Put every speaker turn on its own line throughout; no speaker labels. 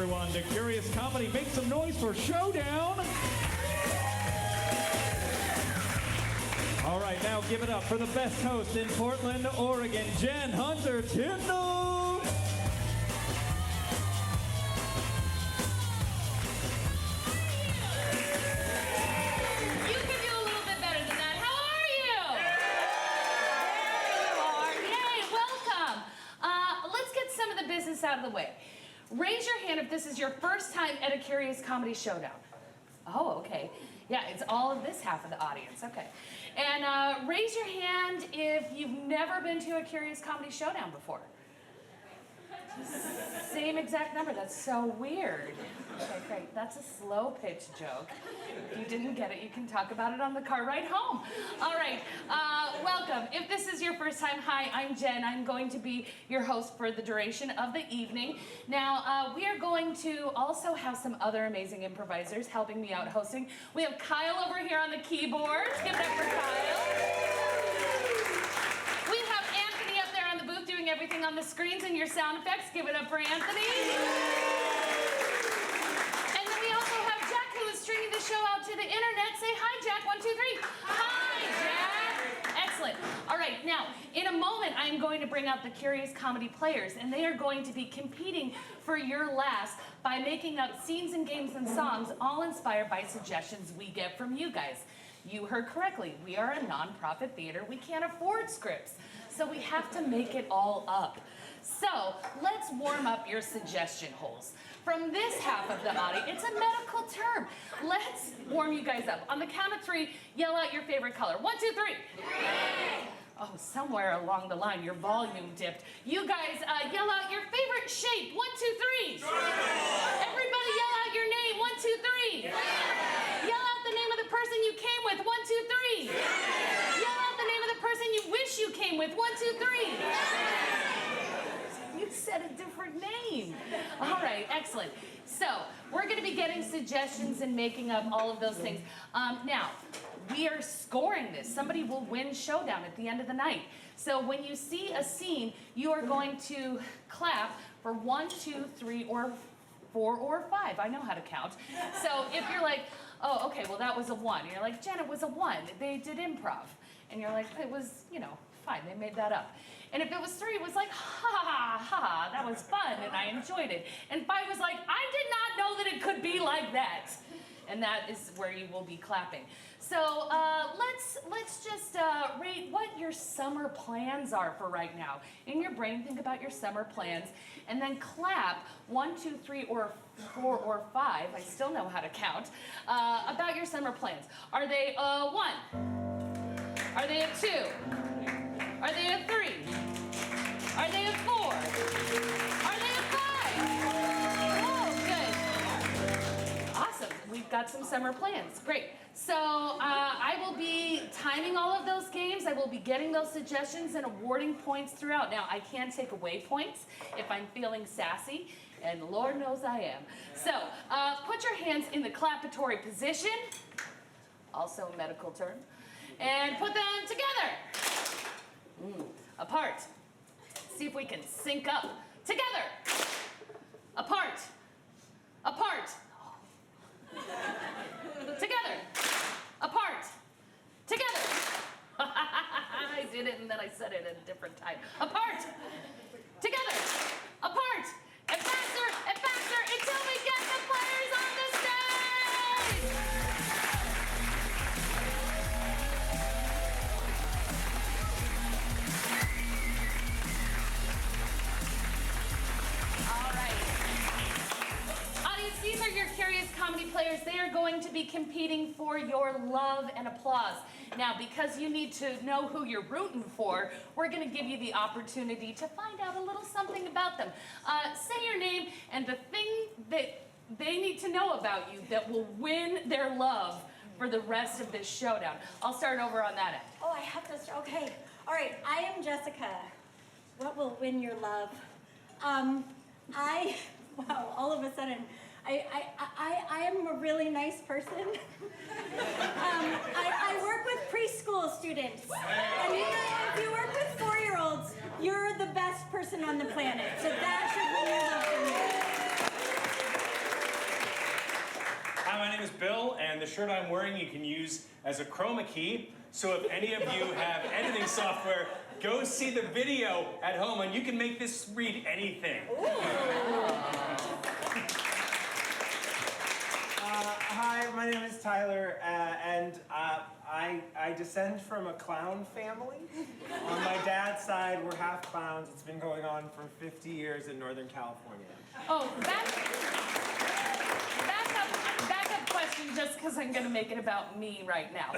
everyone, to Curious Comedy. Make some noise for Showdown. All right, now give it up for the best host in Portland, Oregon, Jen Hunter Tyndall.
You can do a little bit better than that. How are you? There you are. Yay, welcome. Let's get some of the business out of the way. Raise your hand if this is your first time at a Curious Comedy Showdown. Oh, okay. Yeah, it's all of this half of the audience. Okay. And raise your hand if you've never been to a Curious Comedy Showdown before. Same exact number. That's so weird. Okay, great. That's a slow pitch joke. If you didn't get it, you can talk about it on the car ride home. All right, welcome. If this is your first time, hi, I'm Jen. I'm going to be your host for the duration of the evening. Now, we are going to also have some other amazing improvisers helping me out hosting. We have Kyle over here on the keyboards. Give it up for Kyle. We have Anthony up there on the booth doing everything on the screens and your sound effects. Give it up for Anthony. And then we also have Jack, who is stringing the show out to the internet. Say hi, Jack. 1, 2, 3. Hi, Jack. Excellent. All right, now, in a moment, I'm going to bring out the Curious Comedy players, and they are going to be competing for your laughs by making up scenes and games and songs, all inspired by suggestions we get from you guys. You heard correctly. We are a nonprofit theater. We can't afford scripts, so we have to make it all up. So let's warm up your suggestion holes. From this half of the audience, it's a medical term. Let's warm you guys up. On the count of 3, yell out your favorite color. 1, 2, 3. Green. Oh, somewhere along the line, your volume dipped. You guys, yell out your favorite shape. 1, 2, 3. Everybody yell out your name. 1, 2, 3. Yell out the name of the person you came with. 1, 2, 3. Yell out the name of the person you wish you came with. 1, 2, 3. You said a different name. All right, excellent. So we're going to be getting suggestions and making up all of those things. Now, we are scoring this. Somebody will win Showdown at the end of the night. So when you see a scene, you are going to clap for 1, 2, 3, or 4, or 5. I know how to count. So if you're like, oh, okay, well, that was a 1. And you're like, Jen, it was a 1. They did improv. And you're like, it was, fine. They made that up. And if it was 3, it was like, ha, ha, ha, that was fun, and I enjoyed it. And 5 was like, I did not know that it could be like that. And that is where you will be clapping. So let's just rate what your summer plans are for right now. In your brain, think about your summer plans, and then clap 1, 2, 3, or 4, or 5. I still know how to count. About your summer plans. Are they a 1? Are they a 2? Are they a 3? Are they a 4? Are they a 5? Oh, good. Awesome. We've got some summer plans. Great. So I will be timing all of those games. I will be getting those suggestions and awarding points throughout. Now, I can take away points if I'm feeling sassy, and Lord knows I am. So put your hands in the clapatory position, also a medical term, and put them together. Apart. See if we can sync up. Together. Apart. Apart. Together. Apart. Together. I did it and then I said it at a different time. Apart. Together. Apart. And faster until we get the players on the stage. All right. Audience, these are your Curious Comedy players. They are going to be competing for your love and applause. Now, because you need to know who you're rooting for, we're going to give you the opportunity to find out a little something about them. Say your name and the thing that they need to know about you that will win their love for the rest of this showdown. I'll start over on that end.
Oh, I have to start. Okay. All right. I am Jessica. What will win your love? Wow, all of a sudden, I am a really nice person. I work with preschool students. And if you work with 4-year-olds, you're the best person on the planet. So that should win your love for me.
shirt I'm wearing you can use as a chroma key. So if any of you have editing software, go see the video at home and you can make this read anything.
Hi, my name is Tyler, and I descend from a clown family. On my dad's side, we're half clowns. It's been going on for 50 years in Northern California.
Oh, back up question, just because I'm going to make it about me right now.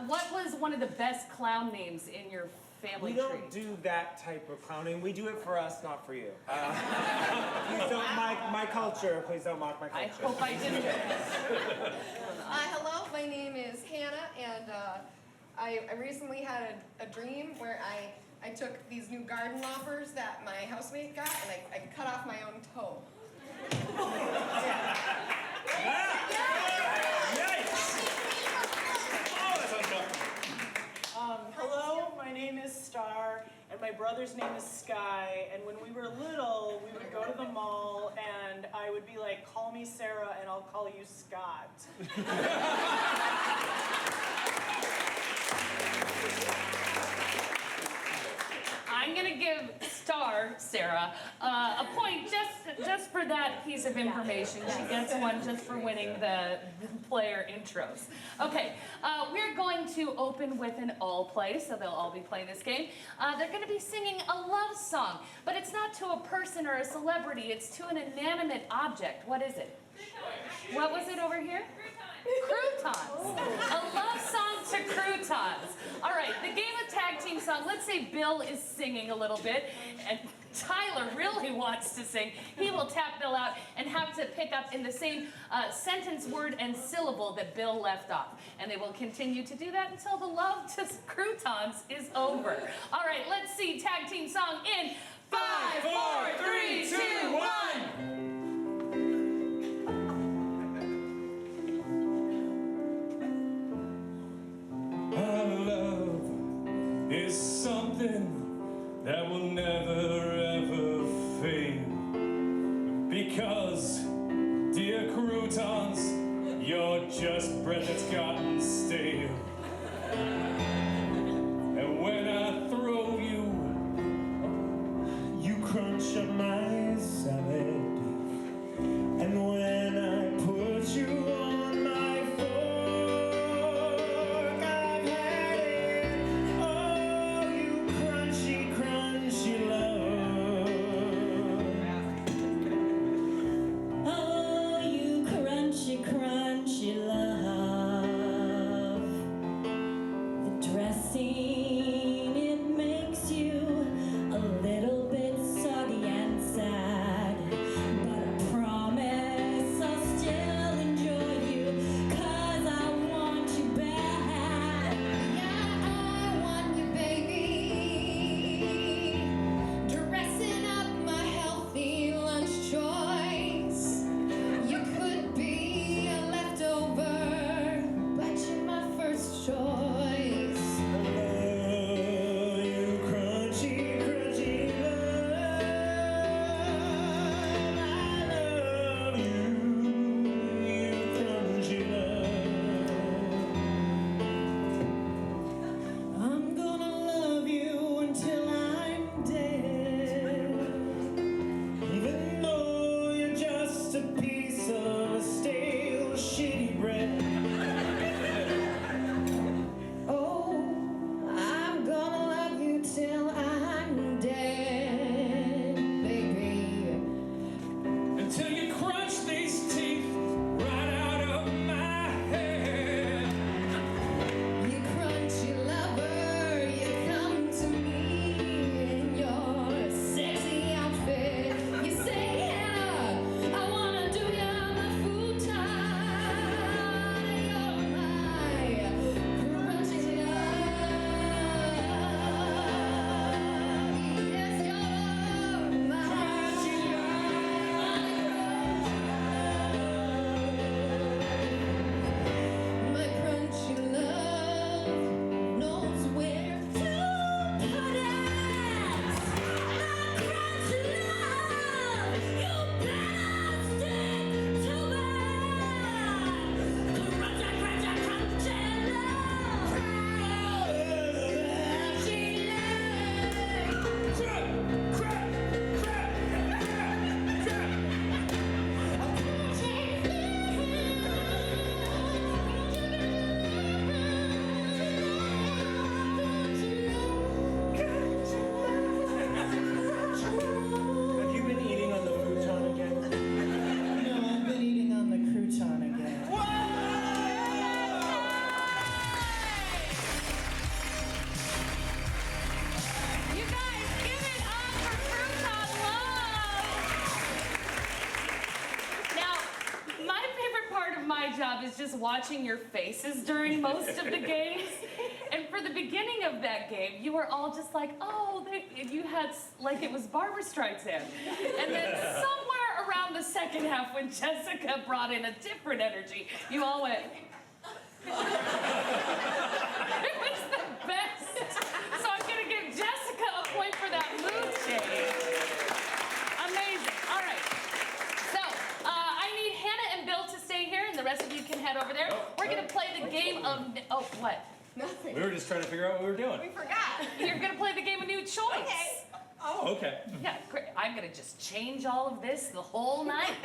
What was one of the best clown names in your family
We
tree?
don't do that type of clowning. We do it for us, not for you. Please don't mock my culture. Please don't mock my culture.
I hope I didn't.
Hello, my name is Hannah, and I recently had a dream where I took these new garden loppers that my housemate got, and I cut off my own toe.
Hello, my name is Starr, and my brother's name is Sky, and when we were little, we would go to the mall, and I would be like, call me Sarah, and I'll call you Scott.
I'm gonna give Starr, Sarah, a point just for that piece of information. She gets one just for winning the player intros. Okay, we're going to open with an all play, so they'll all be playing this game. They're gonna be singing a love song, but it's not to a person or a celebrity, it's to an inanimate object. What is it? What was it over here? Croutons. A love song to croutons. All right, the game of tag team song. Let's say Bill is singing a little bit, and Tyler really wants to sing. He will tap Bill out and have to pick up in the same sentence, word, and syllable that Bill left off. And they will continue to do that until the love to croutons is over. All right, let's see tag team song in 5, 4, 3, 2, 1.
Something that will never ever fail, because dear croutons, you're just bread that's gotten stale. And when I throw you, you crunch up my salad. And when I put you on my fork, I've had it. Oh, you crunchy, crunchy love.
Oh, you crunchy, crunchy love. The dress
just watching your faces during most of the games. And for the beginning of that game, you were all just like, oh, you had like it was Barbra Streisand. And then somewhere around the second half, when Jessica brought in a different energy, you all went. It was the best. So I'm gonna give Jessica a point for that mood change. Amazing. All right. So I need Hannah and Bill to stay here, and the rest of you can head over there. We're gonna play the game of. Oh, what?
Nothing.
We were just trying to figure out what we were doing.
We forgot.
You're gonna play the game of new choice.
Okay.
Oh, okay.
Yeah, great. I'm gonna just change all of this the whole night.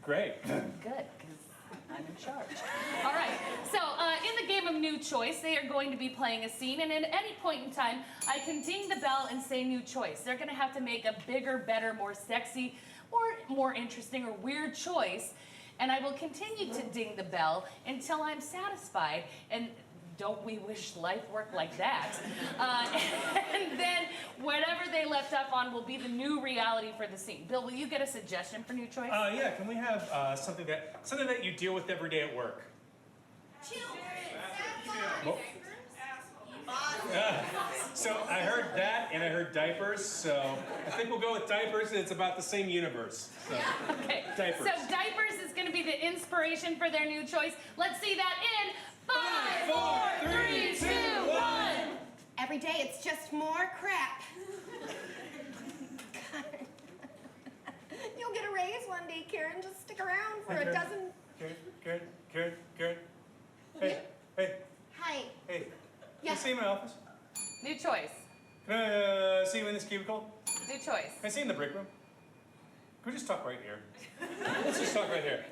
Great.
Good, because I'm in charge. All right, so in the game of new choice, they are going to be playing a scene, and at any point in time, I can ding the bell and say new choice. They're gonna have to make a bigger, better, more sexy, or more interesting or weird choice, and I will continue to ding the bell until I'm satisfied, and don't we wish life worked like that? And then whatever they left up on will be the new reality for the scene. Bill, will you get a suggestion for new choice?
Yeah, can we have something that you deal with every day at work? Well, so I heard that, and I heard diapers, so I think we'll go with diapers, and it's about the same universe. So,
Okay,
diapers.
so diapers is gonna be the inspiration for their new choice. Let's see that in 5, 4, 3, 2, 1.
Every day it's just more crap. You'll get a raise one day, Karen. Just stick around for a dozen.
Karen. Hey.
Hi.
Can
Yeah.
you see my office?
New choice.
Can I see you in this cubicle?
New choice.
Can I see you in the break room? Can we just talk right here? Let's just talk right here.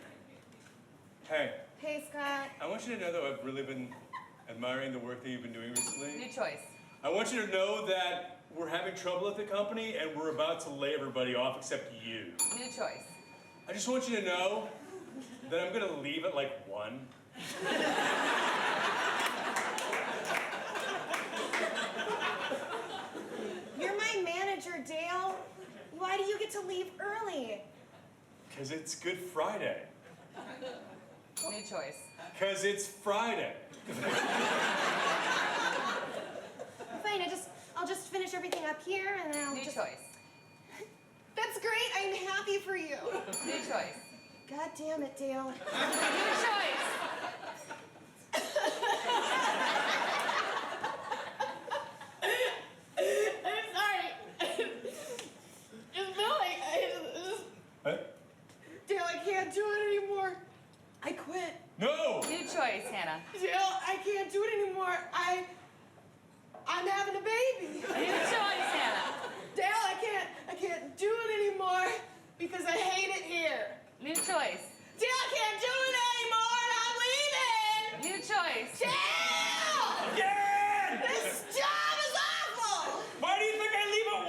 Hey,
Hey, Scott.
I want you to know that I've really been admiring the work that you've been doing recently.
New choice.
I want you to know that we're having trouble at the company and we're about to lay everybody off except you.
New choice.
I just want you to know that I'm gonna leave at like 1.
You're my manager, Dale. Why do you get to leave early?
Cause it's Good Friday.
New choice.
Cause it's Friday.
Fine, I'll just finish everything up here and then I'll
New
just...
choice.
That's great, I'm happy for you.
New choice.
God damn it, Dale.
New choice.
I'm sorry. Just feel like
What?
Dale, I can't do it anymore. I quit.
No!
New choice, Hannah.
Dale, I can't do it anymore. I'm having a baby.
New choice, Hannah.
Dale, I can't do it anymore because I hate it here.
New choice.
Dale, I can't do it anymore and I'm leaving.
New choice.
Dale!
Yeah!
This job is awful.
Why do you think I leave at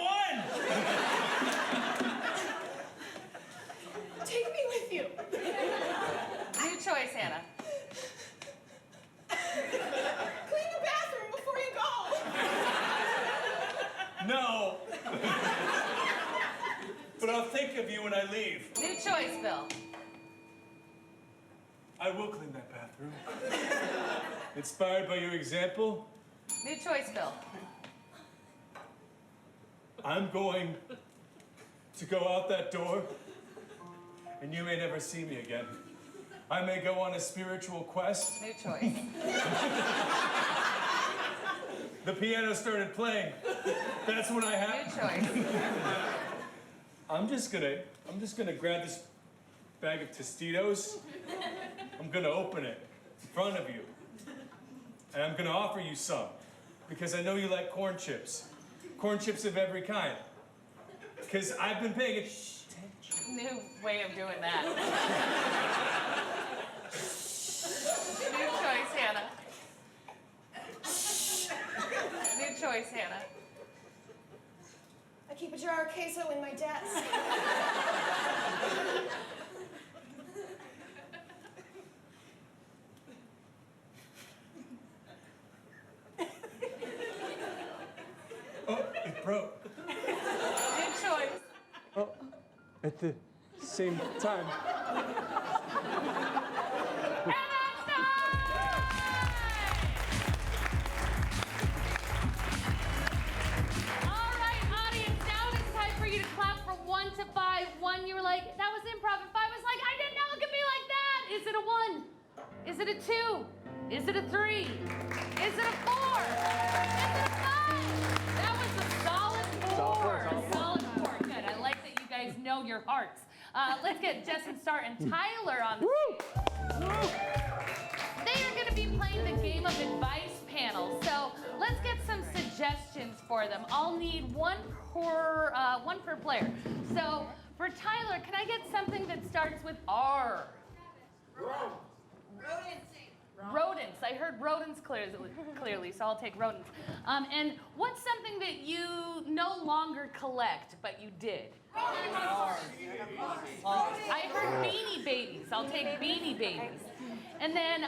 1?
Take me with you.
New choice, Hannah.
Clean the bathroom before you go.
No. But I'll think of you when I leave.
New choice, Bill.
I will clean that bathroom. Inspired by your example,
New choice, Bill.
I'm going to go out that door, and you may never see me again. I may go on a spiritual quest.
New choice.
The piano started playing. That's when I
New
have.
choice.
I'm just gonna grab this bag of Tostitos. I'm gonna open it in front of you. And I'm gonna offer you some. Because I know you like corn chips. Corn chips of every kind. Because I've been paying attention.
New way of doing that. New choice, Hannah. New choice, Hannah.
I keep a jar of queso in my desk.
Oh, it broke.
New choice.
Oh, at the same time.
And that's Is it a 2? Is it a 3? Is it a 4? Is it a 5? That was a solid 4. Solid 4. Good. I like that you guys know your hearts. Let's get Jess and Starr and Tyler on the stage. They are going to be playing the game of advice panel. So let's get some suggestions for them. I'll need one per player. So for Tyler, can I get something that starts with R? Rodents. I heard rodents clearly, so I'll take rodents. And what's something that you no longer collect, but you did? I heard beanie babies. I'll take beanie babies. And then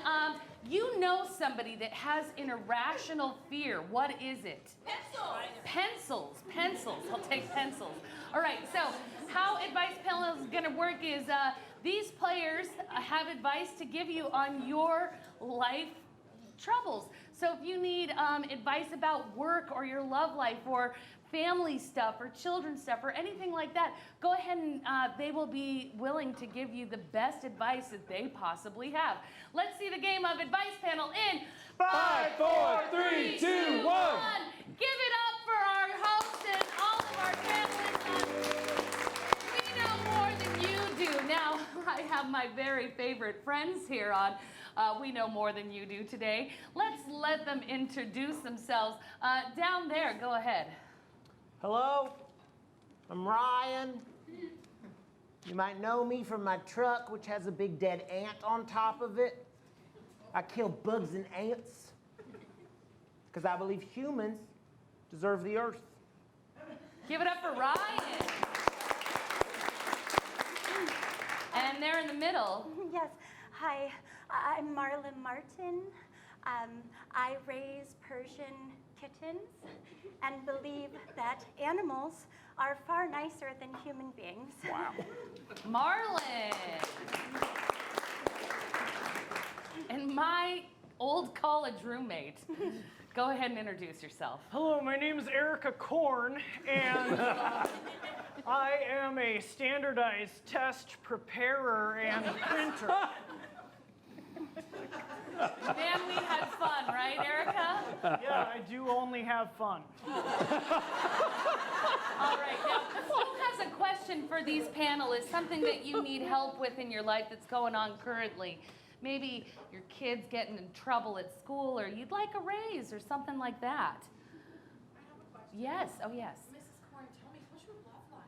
you know somebody that has an irrational fear. What is it? Pencils. I'll take pencils. All right, so how advice panel is going to work is these players have advice to give you on your life troubles. So if you need advice about work or your love life or family stuff or children's stuff or anything like that, go ahead and they will be willing to give you the best advice that they possibly have. Let's see the game of advice panel in
5, 4, 3, 2, 1.
Give it up for our hosts and all of our panelists. We know more than you do. Now, I have my very favorite friends here on We Know More Than You Do today. Let's let them introduce themselves. Down there, go ahead.
Hello, I'm Ryan. You might know me from my truck, which has a big dead ant on top of it. I kill bugs and ants because I believe humans deserve the earth.
Give it up for Ryan. And there in the middle.
Yes. Hi, I'm Marla Martin. I raise Persian kittens and believe that animals are far nicer than human beings.
Wow.
Marlon. And my old college roommate. Go ahead and introduce yourself.
Hello, my name is Erica Korn, and I am a standardized test preparer and printer.
Man, we had fun, right, Erica?
Yeah, I do only have fun.
All right, now, who has a question for these panelists? Something that you need help with in your life that's going on currently? Maybe your kid's getting in trouble at school, or you'd like a raise, or something like that.
I have a question.
Yes, oh yes.
Mrs. Korn, tell me, what's your love life?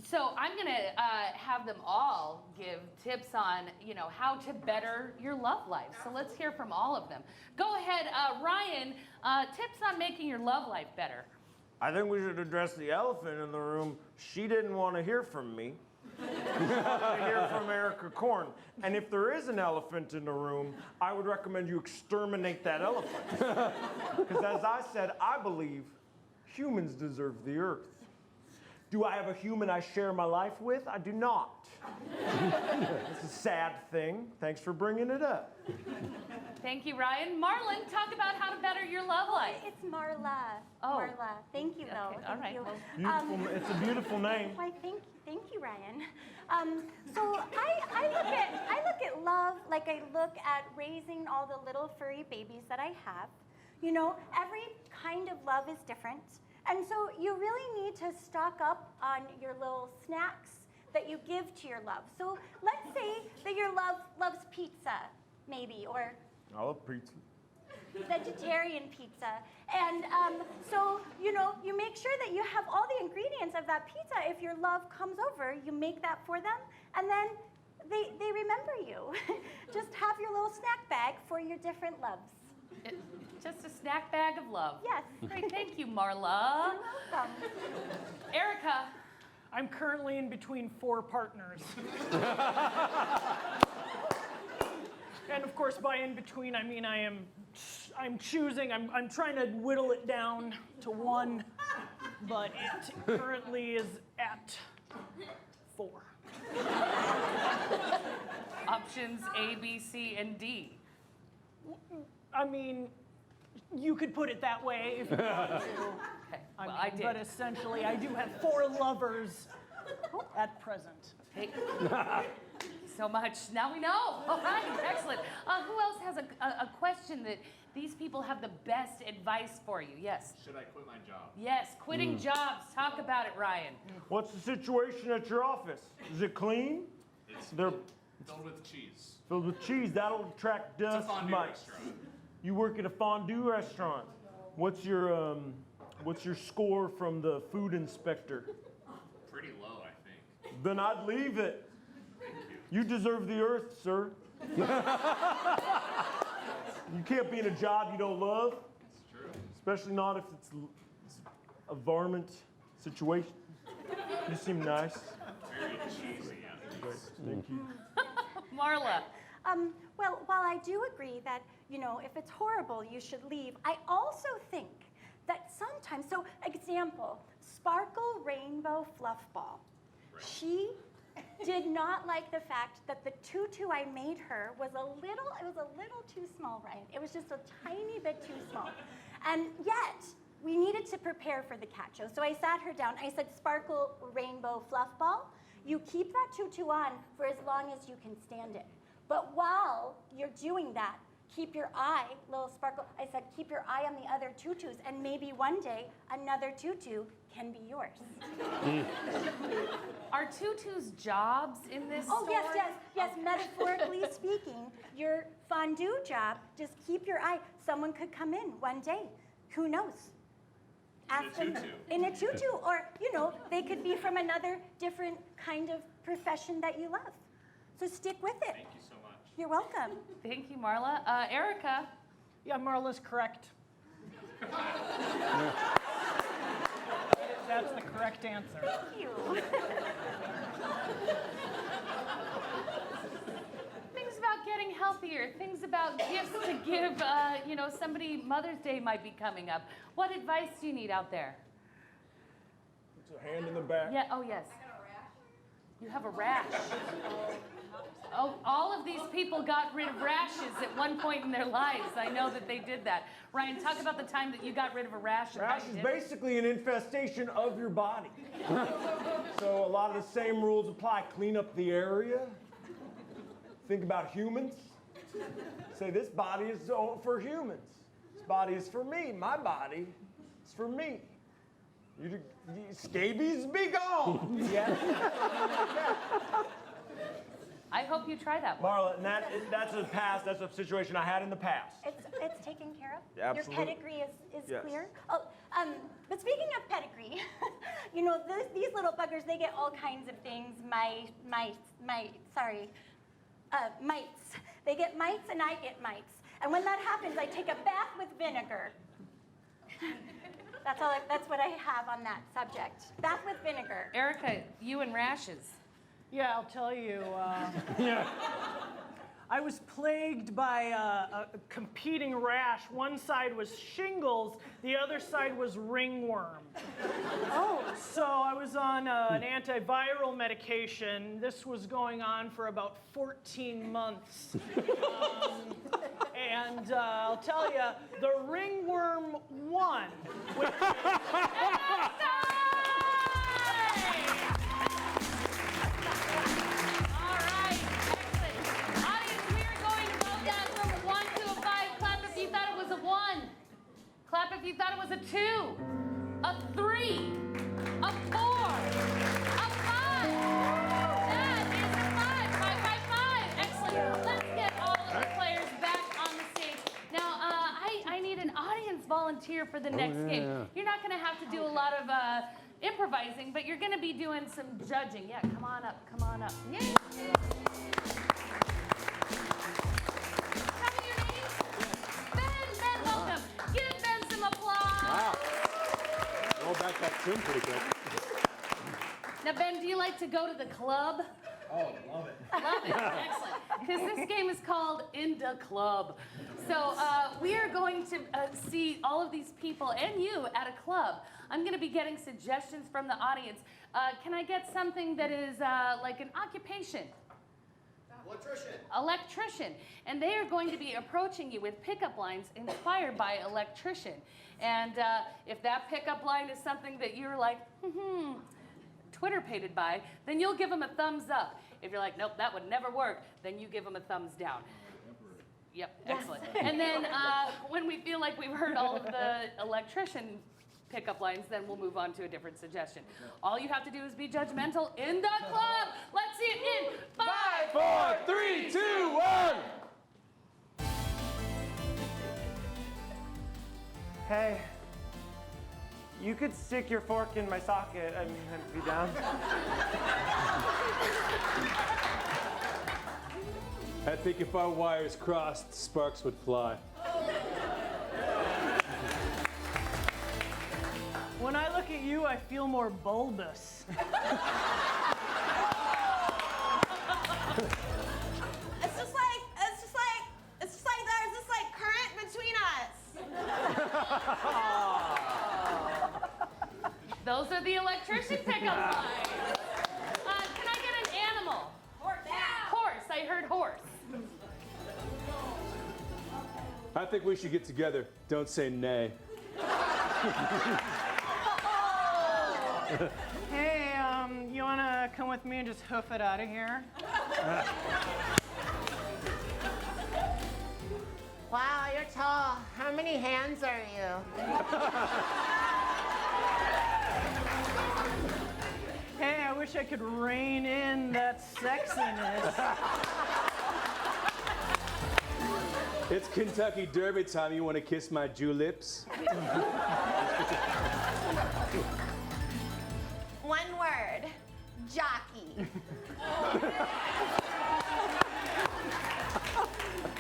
So I'm gonna have them all give tips on, how to better your love life. So let's hear from all of them. Go ahead, Ryan, tips on making your love life better.
I think we should address the elephant in the room. She didn't want to hear from me. She wanted to hear from Erica Korn. And if there is an elephant in the room, I would recommend you exterminate that elephant. Because as I said, I believe humans deserve the earth. Do I have a human I share my life with? I do not. It's a sad thing. Thanks for bringing it up.
Thank you, Ryan. Marlon, talk about how to better your love life.
It's Marla.
Oh.
Marla. Thank you, though.
Okay, all
Thank
right.
you.
Beautiful, it's a beautiful name.
Why, thank you, Ryan. So I look at love like I look at raising all the little furry babies that I have. Every kind of love is different. And so you really need to stock up on your little snacks that you give to your love. So let's say that your love loves pizza, maybe, or
I love pizza.
vegetarian pizza. And so, you make sure that you have all the ingredients of that pizza. If your love comes over, you make that for them, and then they remember you. Just have your little snack bag for your different loves.
Just a snack bag of love.
Yes.
Great, thank you, Marla.
You're welcome.
Erica.
I'm currently in between 4 partners. And of course, by in between, I mean I'm choosing, I'm trying to whittle it down to 1, but it currently is at 4.
Options A, B, C, and D.
I mean, you could put it that way if you want to.
Okay, well,
I did. But essentially, I do have 4 lovers at present.
Hey. so much. Now we know. All right, excellent. Who else has a question that these people have the best advice for you? Yes.
Should I quit my job?
Yes, quitting jobs. Talk about it, Ryan.
What's the situation at your office? Is it clean?
It's
They're
filled with cheese.
filled with cheese. That'll attract
It's a
dust
fondue
mites.
restaurant.
You work at a fondue restaurant. What's your score from the food inspector?
Pretty low, I think.
Then I'd leave it. You deserve the earth, sir. You can't be in a job you don't love.
It's true.
Especially not if it's a varmint situation. You seem nice.
Very cheesy, yeah.
Great. Thank you.
Marla.
Well, while I do agree that, if it's horrible, you should leave, I also think that sometimes, so example, Sparkle Rainbow Fluff Ball.
Right.
She did not like the fact that the tutu I made her was a little too small, Ryan. It was just a tiny bit too small. And yet, we needed to prepare for the cat show. So I sat her down. I said, Sparkle Rainbow Fluff Ball, you keep that tutu on for as long as you can stand it. But while you're doing that, keep your eye, little Sparkle, I said, keep your eye on the other tutus, and maybe one day another tutu can be yours.
Are tutus jobs in this
Oh,
store?
yes, metaphorically speaking, your fondue job, just keep your eye. Someone could come in one day. Who knows? In a tutu. Or, they could be from another different kind of profession that you love. So stick with it.
Thank you so much.
You're welcome.
Thank you, Marla. Erica.
Yeah, Marla's correct. That's the correct answer.
Thank you.
Things about getting healthier, things about gifts to give, somebody, Mother's Day might be coming up. What advice do you need out there?
It's a hand in the back.
Yeah, oh yes. You have a rash. Oh, all of these people got rid of rashes at one point in their lives. I know that they did that. Ryan, talk about the time that you got rid of a rash.
Rash is basically an infestation of your body. So a lot of the same rules apply. Clean up the area. Think about humans. Say this body is for humans. This body is for me. My body is for me. You scabies be gone. Yeah.
I hope you try that one.
Marla, and that's a past. That's a situation I had in the past.
It's taken care of.
Absolutely.
Your pedigree is
Yes.
clear. Oh, but speaking of pedigree, these little buggers, they get all kinds of things. Mites. They get mites and I get mites. And when that happens, I take a bath with vinegar. That's what I have on that subject. Bath with vinegar.
Erica, you and rashes.
Yeah, I'll tell you. I was plagued by a competing rash. One side was shingles, the other side was ringworm.
Oh.
So I was on an antiviral medication. This was going on for about 14 months. And I'll tell you, the ringworm won.
Clap if you thought it was a 2, a 3, a 4, a 5. That is a 5. 5. Excellent. Let's get all of the players back on the stage. Now, I need an audience volunteer for the next game. You're not going to have to do a lot of improvising, but you're going to be doing some judging. Yeah, come on up. Yay.
Back that tune pretty quick.
Now, Ben, do you like to go to the club?
Oh, love it.
Love it. Excellent. Because this game is called In the Club. So we are going to see all of these people and you at a club. I'm going to be getting suggestions from the audience. Can I get something that is like an occupation? Electrician. And they are going to be approaching you with pickup lines inspired by electrician. And if that pickup line is something that you're like, Twitter-pated by, then you'll give them a thumbs up. If you're like, nope, that would never work, then you give them a thumbs down. Yep, excellent. And then when we feel like we've heard all of the electrician pickup lines, then we'll move on to a different suggestion. All you have to do is be judgmental in the club. Let's see it in 5,
4, 3, 2, 1.
Hey, you could stick your fork in my socket. I mean, I'd be down.
I think if our wires crossed, sparks would fly.
When I look at you, I feel more bulbous.
It's just like there's this like current between us.
Those are the electrician pickup lines. Can I get an animal? Horse. Horse. I heard horse.
I think we should get together. Don't say nay.
Hey, you wanna come with me and just hoof it out of here?
Wow, you're tall. How many hands are you?
Hey, I wish I could rein in that sexiness.
It's Kentucky Derby time. You want to kiss my juleps?
One word, jockey.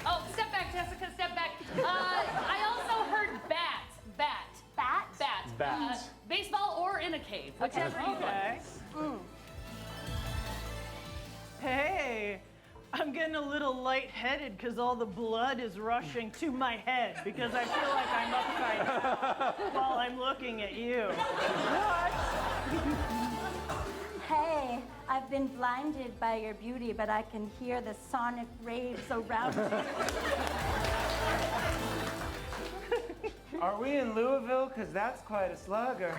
Oh, step back, Jessica, step back. I also heard bat. Baseball or in a cave, whichever you want.
Hey, I'm getting a little lightheaded because all the blood is rushing to my head because I feel like I'm upside down while I'm looking at you. What?
Hey, I've been blinded by your beauty, but I can hear the sonic waves around you.
Are we in Louisville? Because that's quite a slugger.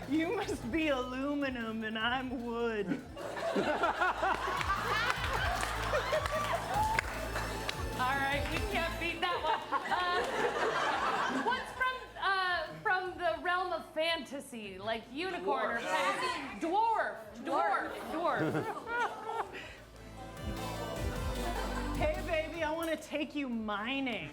You must be aluminum and I'm wood.
All right, we can't beat that one. What's from the realm of fantasy, like unicorn or fantasy? Dwarf.
Hey, baby, I want to take you mining.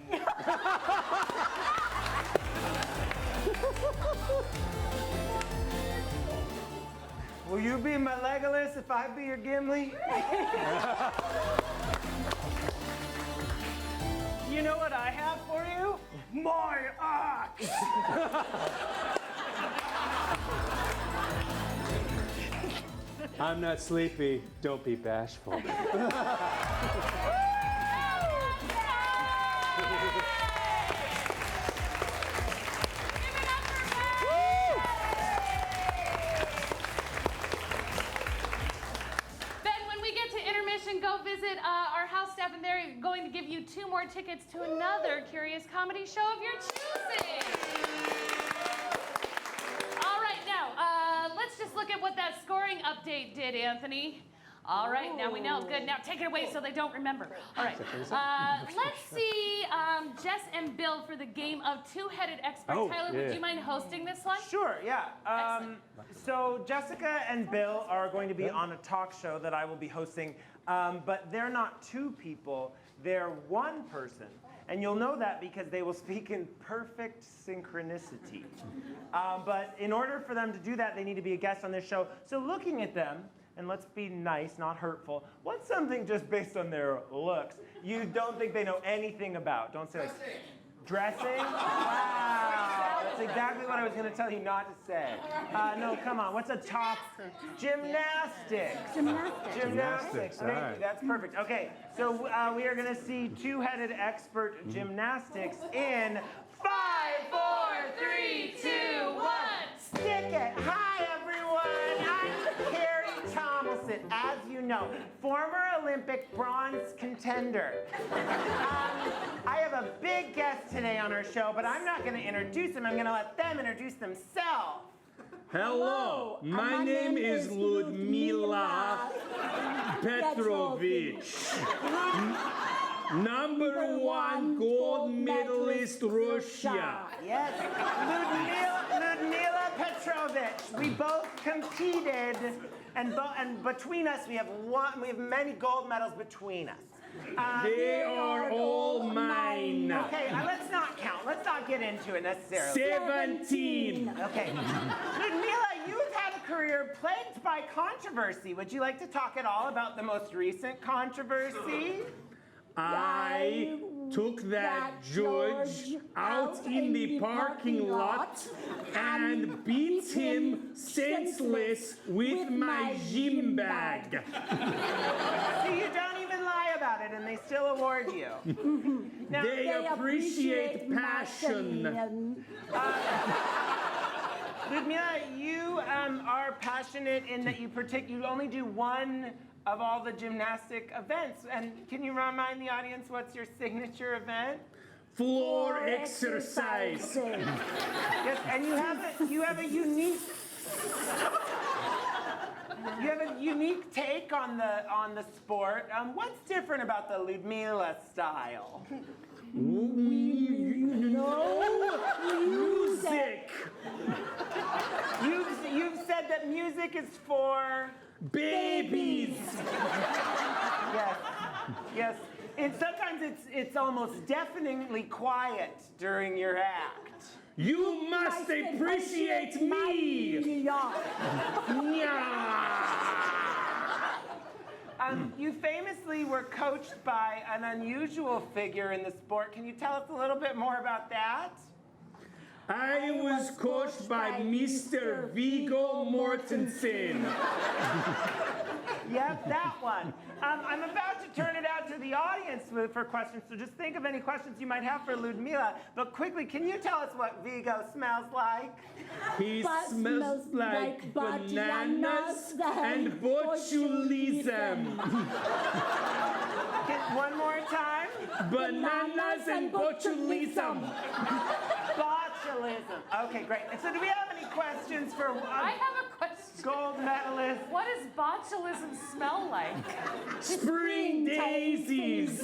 Will you be my Legolas if I be your Gimli?
You know what I have for you? My axe!
I'm not sleepy. Don't be bashful.
Go visit our house staff, and they're going to give you 2 more tickets to another curious comedy show of your choosing. All right, now let's just look at what that scoring update did, Anthony. All right, now we know. Good. Now take it away so they don't remember. All right. Let's see Jess and Bill for the game of Two-Headed Expert. Tyler, would you mind hosting this one?
Sure, yeah. So Jessica and Bill are going to be on a talk show that I will be hosting, but they're not 2 people, they're 1 person. And you'll know that because they will speak in perfect synchronicity. But in order for them to do that, they need to be a guest on this show. So looking at them, and let's be nice, not hurtful, what's something just based on their looks you don't think they know anything about? Don't say like, dressing? Wow, that's exactly what I was gonna tell you not to say. No, come on, what's a top? Gymnastics. Gymnastics. Thank you, that's perfect. Okay, so we are gonna see Two-Headed Expert Gymnastics in 5, 4, 3, 2, 1. Stick it. Hi, everyone. I'm Carrie Thomason, as you know, former Olympic bronze contender. I have a big
great guests today on our show, but I'm not going to introduce them. I'm going to let them introduce themselves.
Hello, my name is Ludmila Petrovich. Number 1 gold medalist, Russia.
Yes, Ludmila Petrovich. We both competed, and between us, we have many gold medals between us.
They are all mine.
Okay, let's not count. Let's not get into it necessarily.
17.
Okay. Ludmila, you've had a career plagued by controversy. Would you like to talk at all about the most recent controversy?
I took that judge out in the parking lot and beat him senseless with my gym bag.
So you don't even lie about it, and they still award you. Now,
They appreciate passion.
Ludmila, you are passionate in that you only do one of all the gymnastic events. And can you remind the audience what's your signature event?
Floor exercise.
Yes, and you have a unique take on the sport. What's different about the Ludmila style?
Music.
You've said that music is for
babies.
Yes. And sometimes it's almost deafeningly quiet during your act.
You must appreciate me.
You famously were coached by an unusual figure in the sport. Can you tell us a little bit more about that?
I was coached by Mr. Viggo Mortensen.
Yep, that one. I'm about to turn it out to the audience for questions, so just think of any questions you might have for Ludmila. But quickly, can you tell us what Viggo smells like?
He smells like bananas and botulism.
One more time.
Bananas and botulism.
Botulism. Okay, great. And so do we have any questions for
I have a question.
Gold medalist?
What does botulism smell like?
Spring daisies.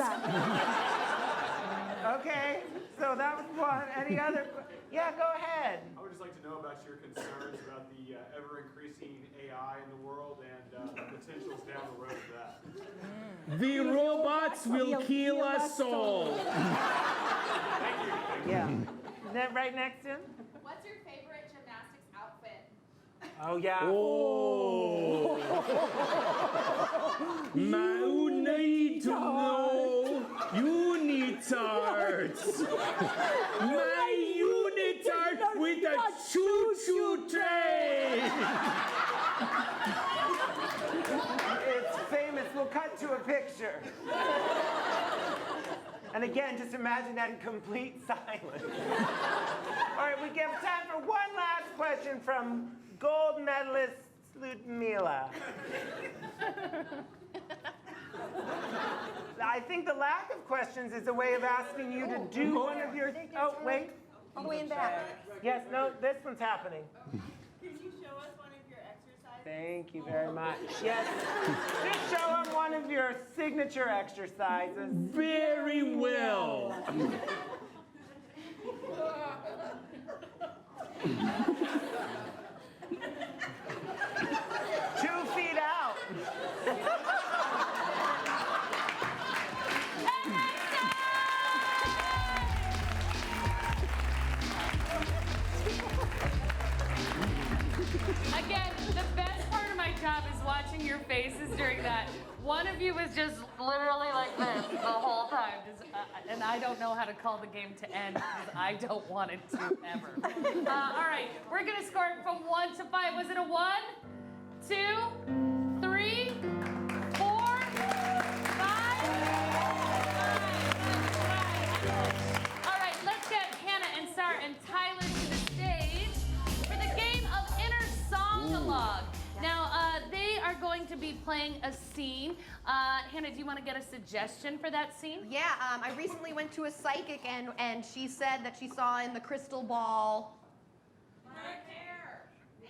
Okay, so that was one. Any other? Yeah, go ahead.
I would just like to know about your concerns about the ever-increasing AI in the world and the potentials down the road of that.
The robots will kill us all.
Yeah. Is that right next to him?
What's your favorite gymnastics outfit?
Oh, yeah.
Oh. You need to know unitards. My unitard with a choo-choo train.
It's famous. We'll cut to a picture. And again, just imagine that in complete silence. All right, we have time for one last question from gold medalist Ludmila. I think the lack of questions is a way of asking you to do one of your... Oh, wait.
All the way in back.
Yes, no, this one's happening.
Can you show us one of your exercises?
Thank you very much. Yes. Just show them one of your signature exercises.
Very well.
2 feet out.
Again, the best part of my job is watching your faces during that. One of you was just literally like this the whole time. And I don't know how to call the game to end because I don't want it to ever. All right, we're going to score it from 1 to 5. Was it a 1, 2, 3, 4, 5? All right, let's get Hannah and Starr and Tyler to the stage for the game of Inner Song-a-log. Now, they are going to to be playing a scene. Hannah, do you want to get a suggestion for that scene?
Yeah, I recently went to a psychic and she said that she saw in the crystal ball.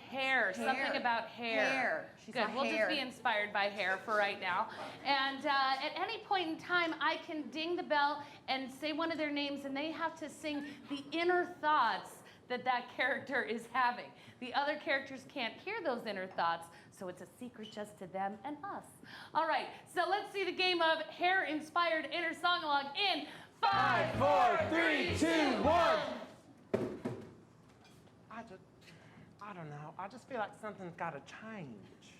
Hair, something about hair.
Hair. She
Good,
saw
we'll
hair.
just be inspired by hair for right now. And at any point in time, I can ding the bell and say one of their names, and they have to sing the inner thoughts that that character is having. The other characters can't hear those inner thoughts, so it's a secret just to them and us. All right, so let's see the game of hair-inspired inner song-along in 5, 4, 3, 2, 1.
I don't know. I just feel like something's got to change.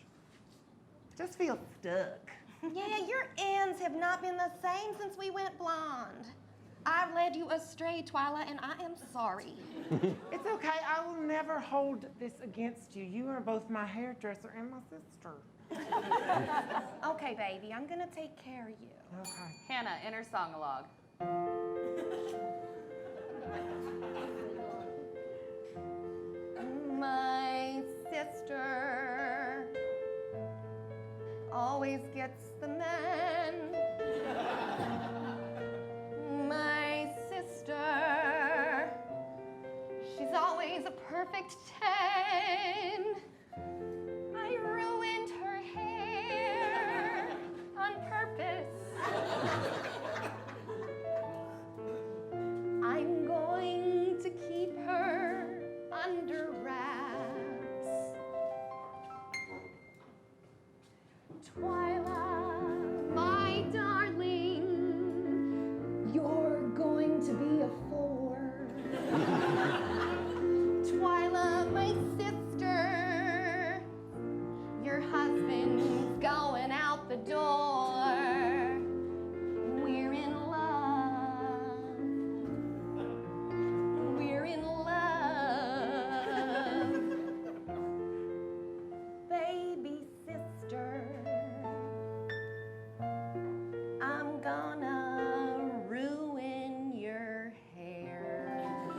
Just feel stuck.
Yeah, your ends have not been the same since we went blonde. I've led you astray, Twyla, and I am sorry.
It's okay. I will never hold this against you. You are both my hairdresser and my sister.
Okay, baby, I'm gonna take care of you.
Okay. Hannah, inner song-along.
My sister always gets the men. My sister, she's always a perfect 10. I ruined her hair on purpose. I'm going to keep her under wraps. Twyla, my darling, you're going to be a 4. Twyla, my sister, your husband's going out the door. We're in love. We're in love. Baby sister, I'm gonna ruin your hair.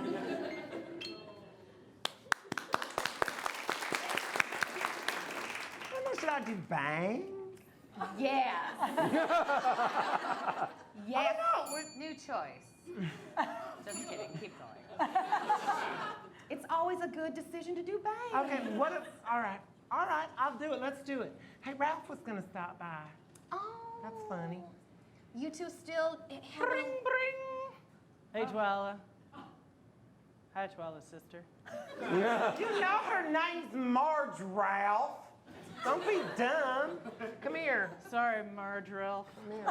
Should I do bang?
Yes. Yes.
New choice. Just kidding, keep going.
It's always a good decision to do bang.
Okay, all right, I'll do it. Let's do it. Hey, Ralph was gonna stop by.
Oh.
That's funny.
You two still have
Bring.
Hey, Twyla. Hi, Twyla's sister.
You know her name's Marge, Ralph. Don't be dumb. Come here.
Sorry, Margarel.
Come here.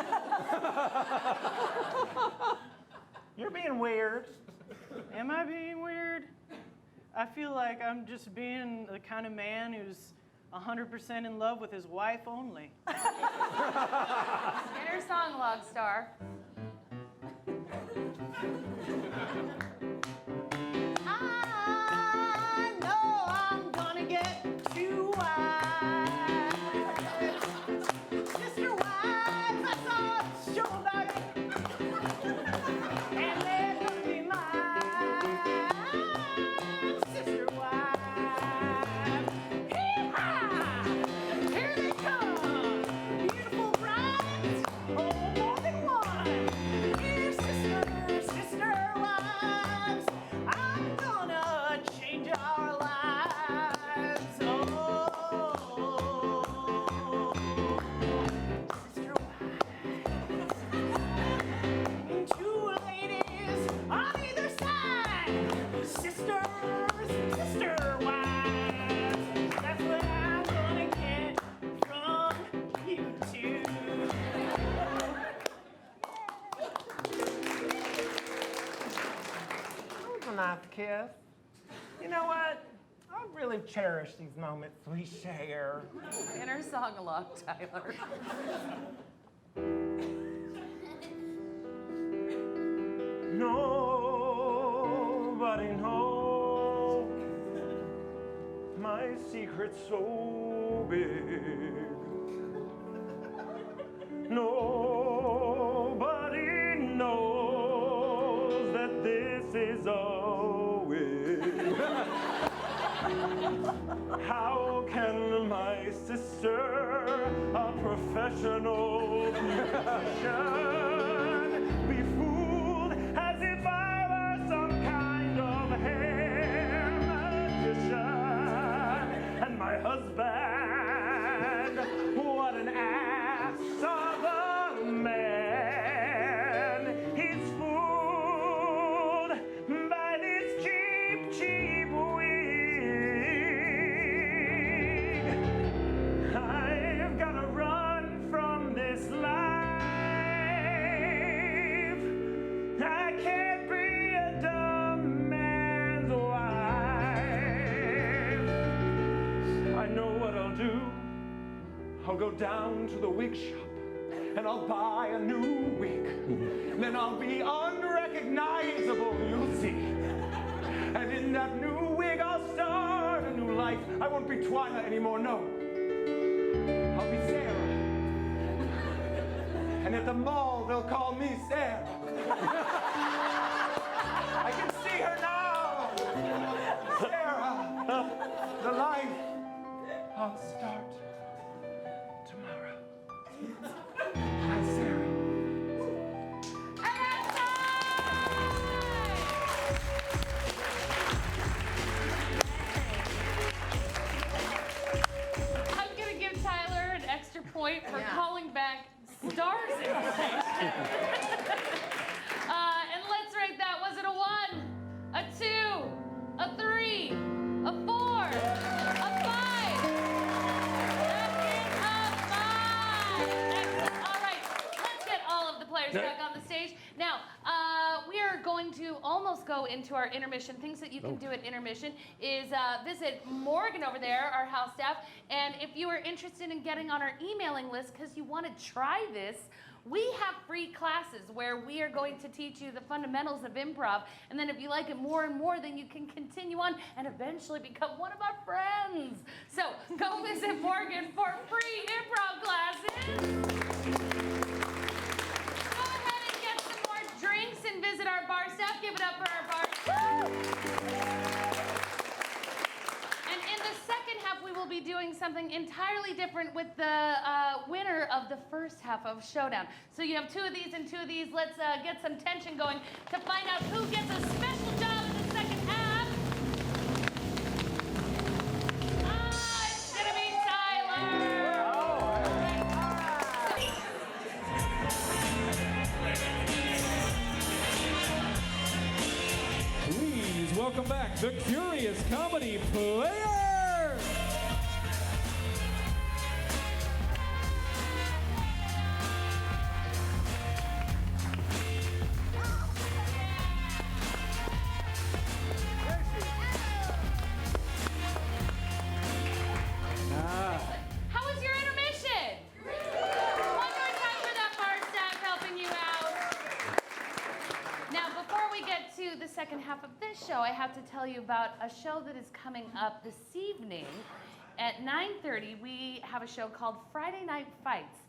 You're being weird.
Am I being weird? I feel like I'm just being the kind of man who's 100% in love with his wife only.
Inner song-along, Starr.
I know I'm gonna get too wise. Sister Wise, I saw a Showdown. And they're gonna be mine. Sister Wise. Hee-haw! Here they come. Beautiful brides. Oh, more than one. Dear sister wives. I'm gonna change our lives. Oh, sister wives. Two ladies on either side. Sisters, sister wives. That's what I'm gonna get from you two. That was a nice kiss. You know what? I really cherish these moments we share.
Inner song-along, Tyler.
Nobody knows my secret's so big. Nobody knows that this is a wig. How can my sister, a professional musician, be fooled as if I were some kind of hair magician? And my husband, what an ass of a man. He's fooled by this cheap, cheap wig. I've gotta run from this life. I can't be a dumb man's wife. I know what I'll do. I'll go down to the wig shop and I'll buy a new wig. Then I'll be unrecognizable, you'll see. And in that new wig, I'll start a new life. I won't be Twyla anymore, no. I'll be Sarah. And at the mall, they'll call me Sarah. I can see her now. Sarah, the life I'll start tomorrow. Hi, Sarah.
I'm gonna give Tyler an extra point for calling back Starr's invitation. And let's rate that. Was it a 1, a 2, a 3, a 4, a 5? That is a 5. Excellent. All right, let's get all of the players back on the stage. Now, we are going to almost go into our intermission. Things that you can do at intermission is visit Morgan over there, our house staff, and if you are interested in getting on our emailing list because you want to try this, we have free classes where we are going to teach you the fundamentals of improv, and then if you like it more and more, then you can continue on and eventually become one of our friends. So go visit Morgan for free improv classes. Drinks and visit our bar staff. Give it up for our bar staff. And in the second half, we will be doing something entirely different with the winner of the first half of Showdown. So you have 2 of these and 2 of these. Let's get some tension going to find out who gets a special job in the second half. It's gonna be Tyler.
Please welcome back the Curious Comedy Players!
How was your intermission? One more time for that bar staff helping you out. Now, before we get to the second half of this show, I have to tell you about a show that is coming up this evening. At 9:30, we have a show called Friday Night Fights.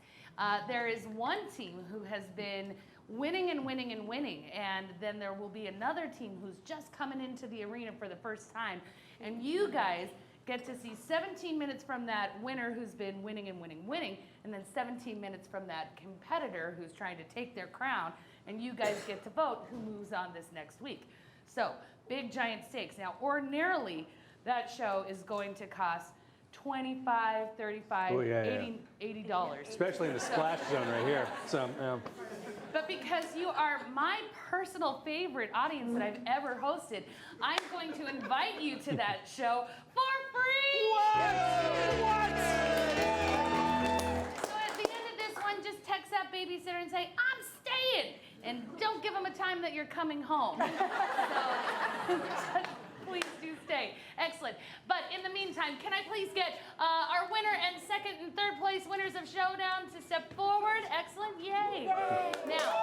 There is one team who has been winning and winning and winning, and then there will be another team who's just coming into the arena for the first time. And you guys get to see 17 minutes from that winner who's been winning and winning, winning, and then 17 minutes from that competitor who's trying to take their crown, and you guys get to vote who moves on this next week. So, big giant stakes. Now, ordinarily, that show is going to cost $25, $35, $80.
Especially in the splash zone right here. So,
But because you are my personal favorite audience that I've ever hosted, I'm going to invite you to that show for free! What? So at the end of this one, just text that babysitter and say, I'm staying! And don't give them a time that you're coming home. So, please do stay. Excellent. But in the meantime, can I please get our winner and second and third place winners of Showdown to step forward? Excellent. Yay. Now,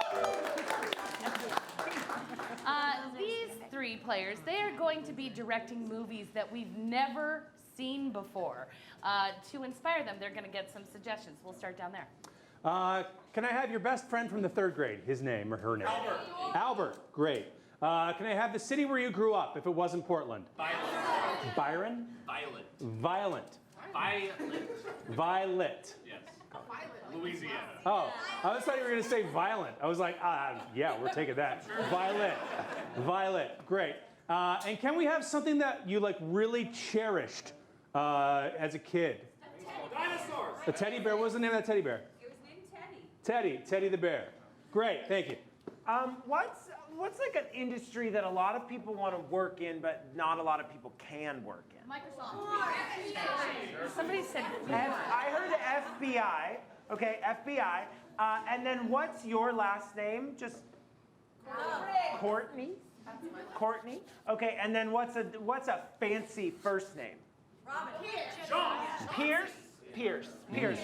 these 3 players, they are going to be directing movies that we've never seen before. To inspire them, they're going to get some suggestions. We'll start down there.
can I have your best friend from the 3rd grade? His name or her name? Albert. Albert. Great. Can I have the city where you grew up if it wasn't Portland? Byron?
Violet.
Violent. Violet.
Yes. Louisiana.
Oh, I was thought you were going to say violent. I was like, yeah, we're taking that. Violet. Violet. Great. And can we have something that you like really cherished as a kid?
Dinosaurs.
A teddy bear. What was the name of that teddy bear?
It was named Teddy.
Teddy the bear. Great. Thank you.
What's like an industry that a lot of people want to work in, but not a lot of people can work in?
Microsoft. Somebody said.
I heard FBI. Okay, FBI. And then what's your last name? Just Courtney. Courtney. Okay, and then what's a fancy first name?
Robin.
Pierce. Pierce.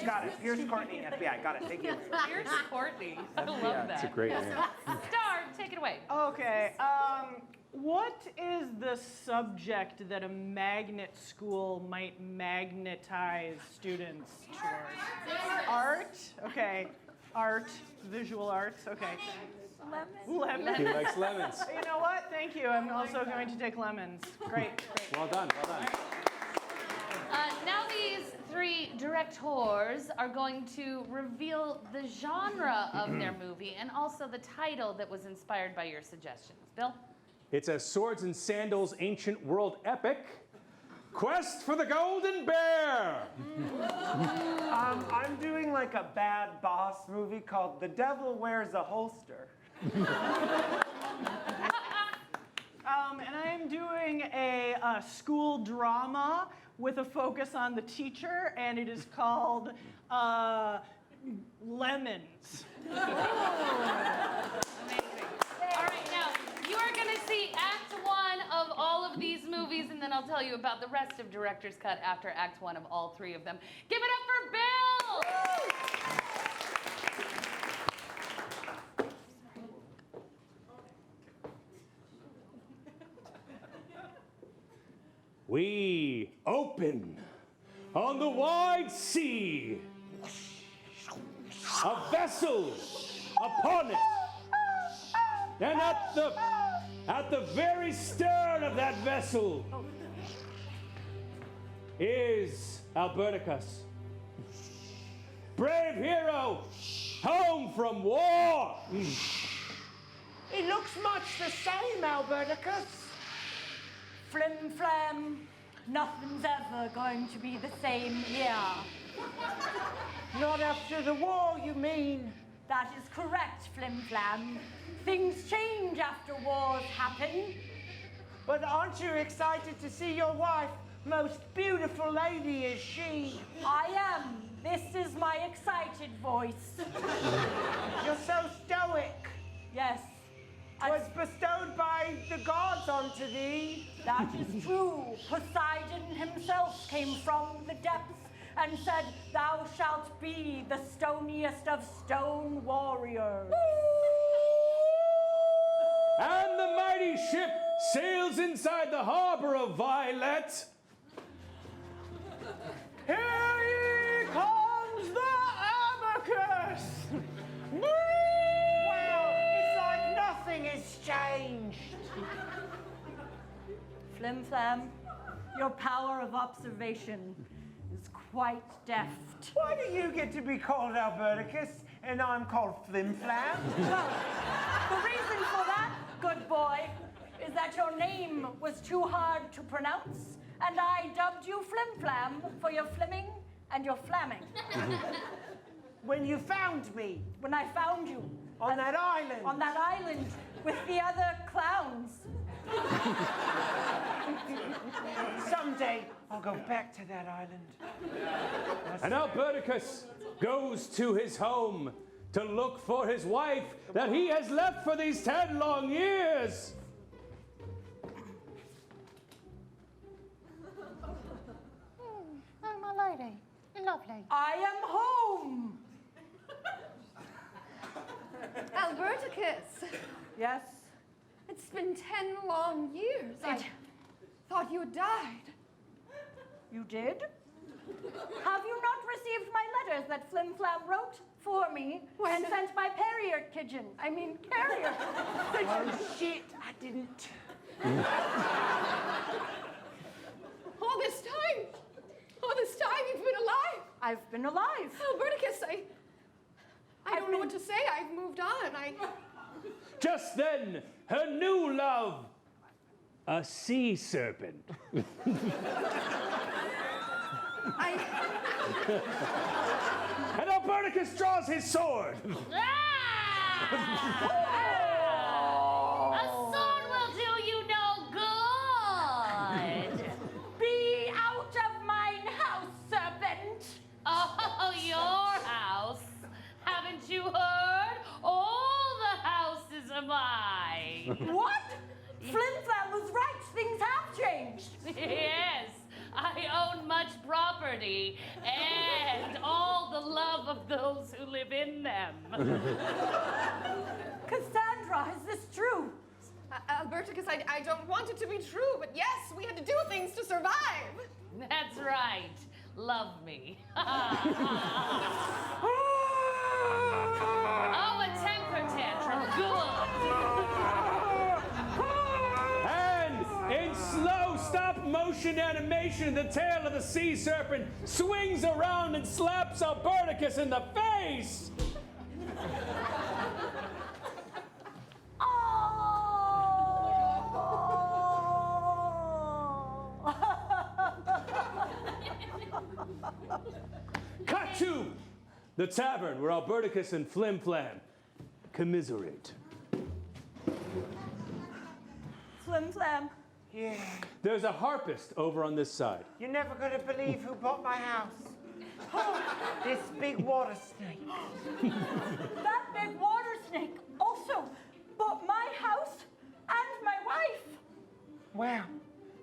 Got it. Pierce Courtney, FBI. Got it. Thank you.
Pierce Courtney. I love that.
It's a great name.
Starr, take it away.
Okay. What is the subject that a magnet school might magnetize students towards? Art. Okay. Art. Visual arts. Okay. Lemons.
He likes lemons.
You know what? Thank you. I'm also going to take lemons. Great.
Well done. Well done.
Now these three directors are going to reveal the genre of their movie and also the title that was inspired by your suggestions. Bill?
It's a swords and sandals ancient world epic. Quest for the Golden Bear.
I'm doing like a bad boss movie called The Devil Wears a Holster.
And I am doing a school drama with a focus on the teacher, and it is called Lemons.
Amazing. All right, now you are going to see Act 1 of all of these movies, and then I'll tell you about the rest of Director's Cut after Act 1 of all three of them. Give it up for Bill!
We open on the wide sea. A vessel upon it. And at the very stern of that vessel is Alberticus. Brave hero, home from war.
It looks much the same, Alberticus.
Flim flam, nothing's ever going to be the same here.
Not after the war, you mean?
That is correct, Flim Flam. Things change after wars happen.
But aren't you excited to see your wife? Most beautiful lady is she.
I am. This is my excited voice.
You're so stoic.
Yes.
Was bestowed by the gods onto thee.
That is true. Poseidon himself came from the depths and said, "Thou shalt be the stoniest of stone warriors."
And the mighty ship sails inside the harbor of Violet.
Here comes the abacus!
Wow, it's like nothing has changed.
Flim Flam, your power of observation is quite deft.
Why do you get to be called Alberticus and I'm called Flim Flam?
Well, the reason for that, good boy, is that your name was too hard to pronounce, and I dubbed you Flim Flam for your flimming and your flamming.
When you found me.
When I found you.
On that island.
On that island with the other clowns.
Someday I'll go back to that island.
And Alberticus goes to his home to look for his wife that he has left for these 10 long years.
Oh, my lady. Lovely.
I am home.
Alberticus,
Yes?
it's been 10 long years. I thought you had died.
You did? Have you not received my letters that Flim Flam wrote for me and sent my carrier pigeon?
Oh shit, I didn't.
I've been alive.
Alberticus, I don't know what to say. I've moved on.
Just then, her new love, a sea serpent. And Alberticus draws his sword.
A sword will do you no good.
Be out of mine house, serpent.
Oh, your house. Haven't you heard? All the houses are mine.
What? Flim-Flam was right. Things have changed.
Yes, I own much property and all the love of those who live in them.
Cassandra, is this true?
Alberticus, I don't want it to be true, but yes, we had to do things to survive.
That's right. Love me. Oh, a temper tantrum. Good.
And in slow stop-motion animation, the tail of the sea serpent swings around and slaps Alberticus in the face. Cut to the tavern where Alberticus and Flim-Flam commiserate.
Flim-Flam.
Yeah.
There's a harpist over on this side.
You're never gonna believe who bought my house. This big water snake.
That big water snake also bought my house and my wife.
Wow.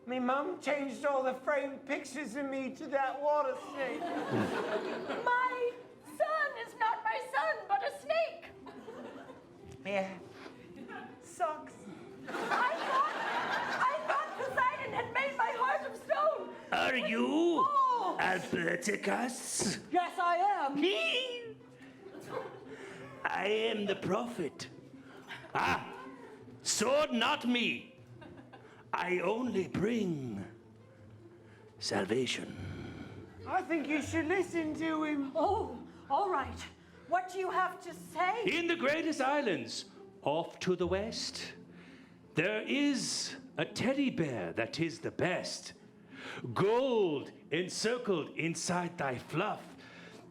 Me mum changed all the framed pictures of me to that water snake.
My son is not my son, but a snake.
Yeah. Sucks.
I thought Poseidon had made my heart of stone.
Are you
Oh.
Alberticus?
Yes, I am.
I am the prophet. Ah, sword not me. I only bring salvation.
I think you should listen to him.
Oh, all right. What do you have to say?
In the greatest islands, off to the west, there is a teddy bear that is the best. Gold encircled inside thy fluff,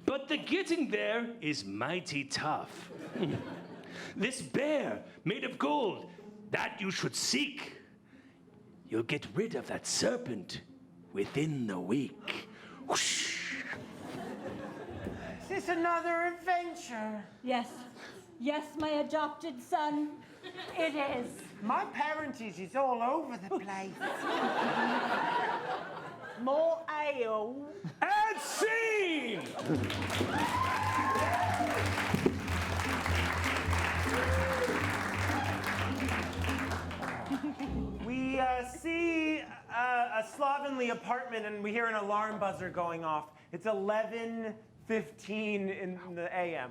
but the getting there is mighty tough. This bear made of gold, that you should seek. You'll get rid of that serpent within the week. Whoosh.
Is this another adventure?
Yes. Yes, my adopted son. It is.
My parentage is all over the place.
More ale.
And scene!
We see a slovenly apartment and we hear an alarm buzzer going off. It's 11:15 in the a.m.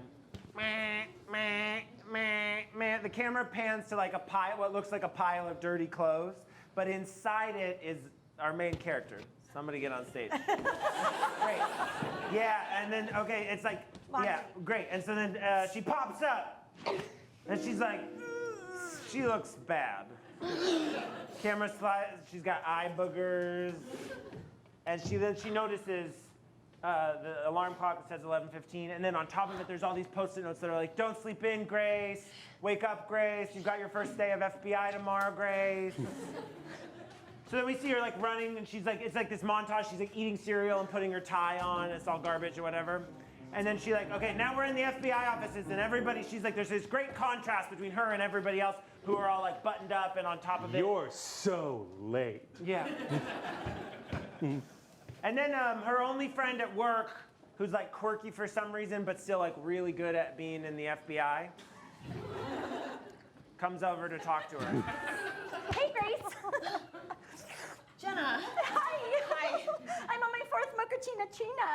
Meh, meh, meh, meh. The camera pans to like a pile, what looks like a pile of dirty clothes, but inside it is our main character. Somebody get on stage. Great. Yeah, and then, okay, it's like, yeah, great. And so then she pops up and she's like, she looks bad. Camera slides, she's got eye boogers. And then she notices the alarm clock that says 11:15, and then on top of it, there's all these Post-it notes that are like, "Don't sleep in, Grace. Wake up, Grace. You've got your first day of FBI tomorrow, Grace." So then we see her like running, and she's like, it's like this montage. She's like eating cereal and putting her tie on. It's all garbage or whatever. And then she like, okay, now we're in the FBI offices, and everybody, she's like, there's this great contrast between her and everybody else who are all like buttoned up and on top of it.
You're so late.
Yeah. And then her only friend at work, who's like quirky for some reason, but still like really good at being in the FBI, comes over to talk to her.
Hey, Grace.
Jenna.
Hi. I'm on my 4th mochaccino china.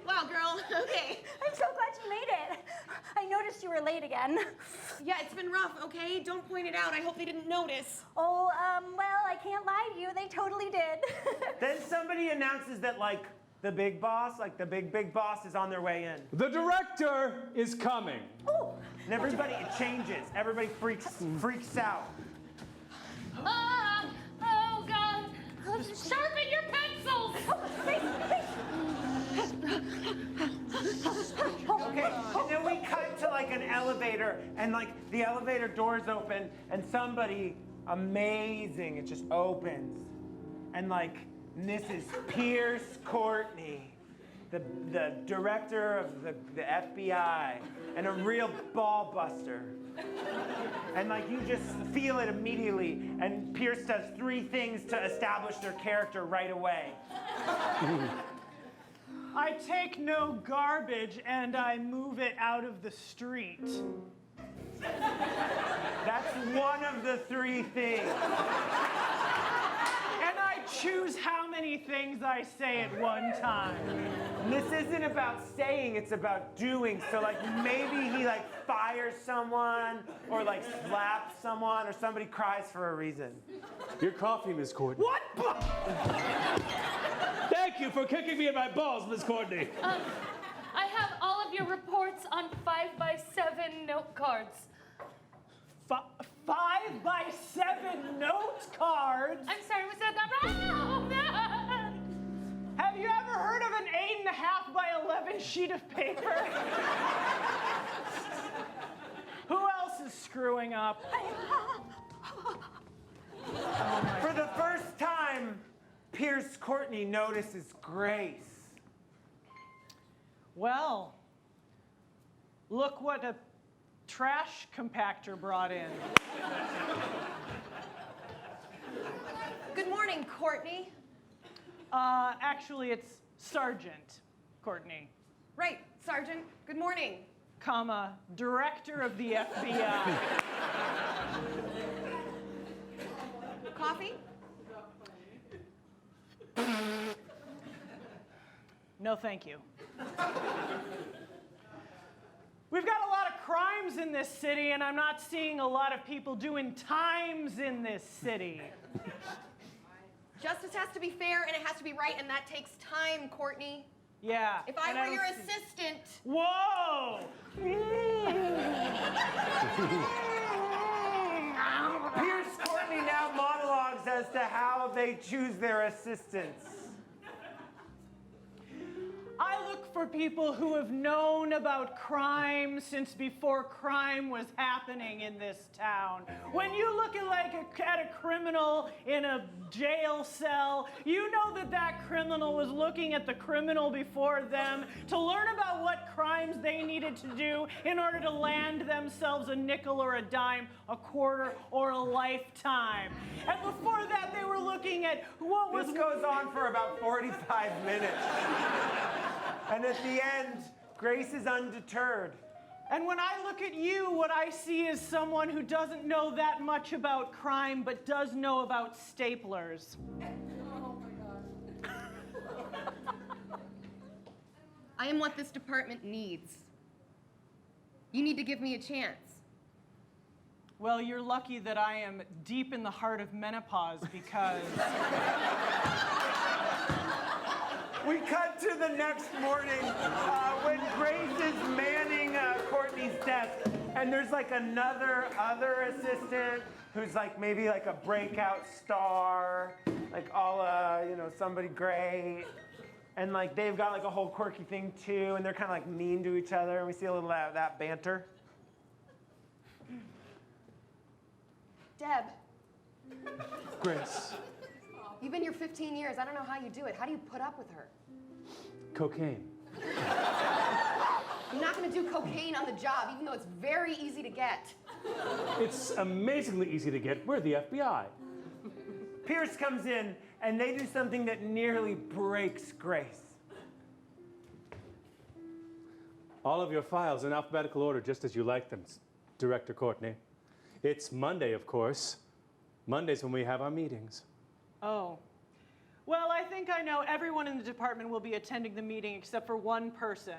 Wow, girl. Okay.
I'm so glad you made it. I noticed you were late again.
Yeah, it's been rough, okay? Don't point it out. I hope they didn't notice.
Oh, well, I can't lie to you. They totally did.
Then somebody announces that like the big boss, like the big boss is on their way in.
The director is coming.
Ooh.
And everybody, it changes. Everybody freaks out.
Oh God! Sharpen your pencils!
Okay, and then we cut to like an elevator, and like the elevator doors open, and somebody amazing, it just opens. And like, this is Pierce Courtney, the director of the FBI, and a real ball buster. And like, you just feel it immediately, and Pierce does 3 things to establish their character right away.
I take no garbage and I move it out of the street.
That's one of the 3 things.
And I choose how many things I say at one time.
And this isn't about saying, it's about doing. So like maybe he like fires someone or like slaps someone or somebody cries for a reason.
Your coffee, Miss Courtney.
What?
Thank you for kicking me in my balls, Miss Courtney.
I have all of your reports on 5x7 note cards.
5x7 note cards?
I'm sorry, was that wrong?
Have you ever heard of an 8.5 by 11 sheet of paper? Who else is screwing up?
For the first time, Pierce Courtney notices Grace.
Well, look what a trash compactor brought in.
Good morning, Courtney.
Actually, it's Sergeant Courtney.
Right, Sergeant. Good morning.
Comma, Director of the FBI.
Coffee?
No, thank you. We've got a lot of crimes in this city, and I'm not seeing a lot of people doing times in this city.
Justice has to be fair, and it has to be right, and that takes time, Courtney.
Yeah.
If I
and
were your
don't see-
assistant...
Whoa!
Pierce Courtney now monologues as to how they choose their assistants.
I look for people who have known about crime since before crime was happening in this town. When you look at a criminal in a jail cell, you know that criminal was looking at the criminal before them to learn about what crimes they needed to do in order to land themselves a nickel or a dime, a quarter or a lifetime. And before that, they were looking at what was...
This goes on for about 45 minutes. And at the end, Grace is undeterred.
And when I look at you, what I see is someone who doesn't know that much about crime, but does know about staplers.
Oh my God. I am what this department needs. You need to give me a chance.
Well, you're lucky that I am deep in the heart of menopause because...
We cut to the next morning when Grace is manning Courtney's desk, and there's like other assistant who's like maybe like a breakout star, like all somebody great, and like they've got like a whole quirky thing too, and they're kind of like mean to each other, and we see a little of that banter.
Deb,
Grace.
you've been here 15 years. I don't know how you do it. How do you put up with her?
Cocaine.
You're not going to do cocaine on the job, even though it's very easy to get.
It's amazingly easy to get. We're the FBI.
Pierce comes in, and they do something that nearly breaks Grace.
All of your files in alphabetical order, just as you like them, Director Courtney. It's Monday, of course. Monday's when we have our meetings.
Oh. Well, I think I know everyone in the department will be attending the meeting except for one person.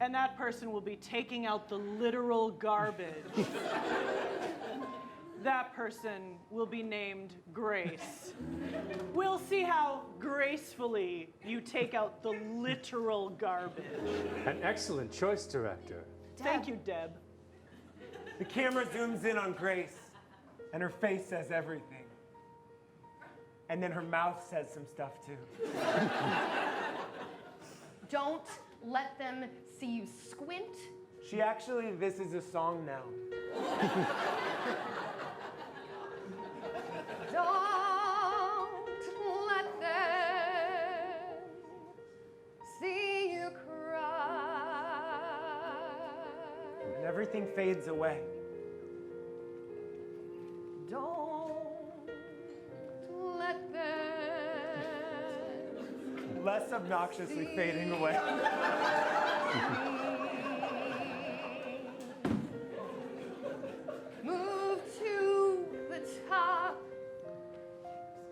And that person will be taking out the literal garbage.
that person will be named Grace. We'll see how gracefully you take out the literal garbage.
An excellent choice, director.
Thank you, Deb.
The camera zooms in on Grace, and her face says everything. And then her mouth says some stuff too.
Don't let them see you squint.
This is a song now.
Don't let them see you cry.
And everything fades away.
Don't let them
Less obnoxiously fading away.
move to the top.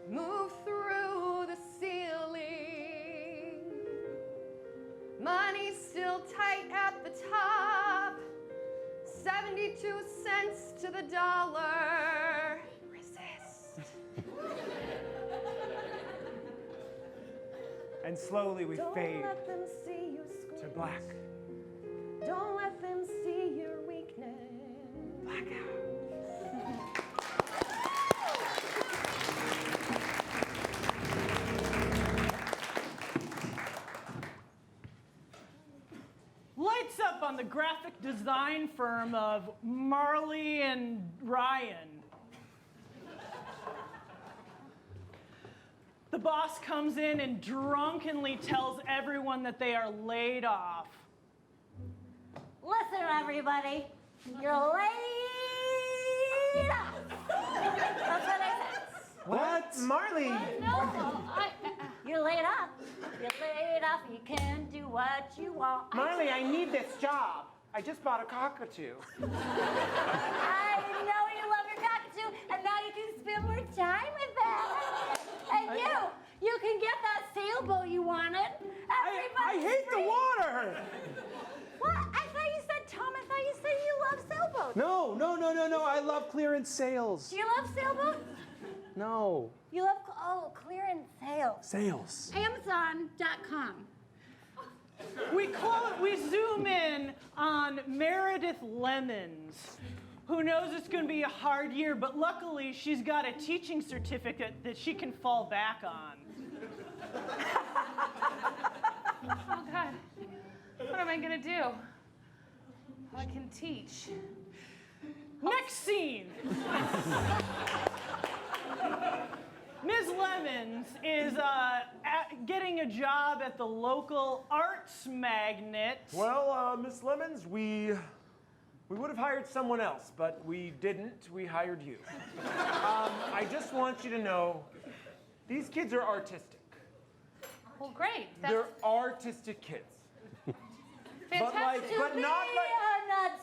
Move through the ceiling. Money's still tight at the top. 72 cents to the dollar. Resist.
And slowly we
Don't
fade
let them see you squint.
to black.
Don't let them see your weakness.
Blackout.
Lights up on the graphic design firm of Marley and Ryan. The boss comes in and drunkenly tells everyone that they are laid off.
Listen, everybody, you're laid off. That's what I said.
What? Marley!
You're laid off. You're laid off. You can do what you want.
Marley, I need this job. I just bought a cockatoo.
I know you love your cockatoo, and now you can spend more time with that. And you can get that sailboat you wanted.
I hate the water.
What? I thought you said, Tom, I thought you said you love sailboats.
No. I love clearance sails.
Do you love sailboats?
No.
You love, clearance sails.
Sails.
Amazon.com.
We zoom in on Meredith Lemons, who knows it's going to be a hard year, but luckily she's got a teaching certificate that she can fall back on.
Oh, God. What am I going to do? I can teach.
Next scene. Ms. Lemons is getting a job at the local arts magnet.
Well, Miss Lemons, we would have hired someone else, but we didn't. We hired you. I just want you to know, these kids are artistic.
Well, great.
They're artistic kids.
Fantastic.
But not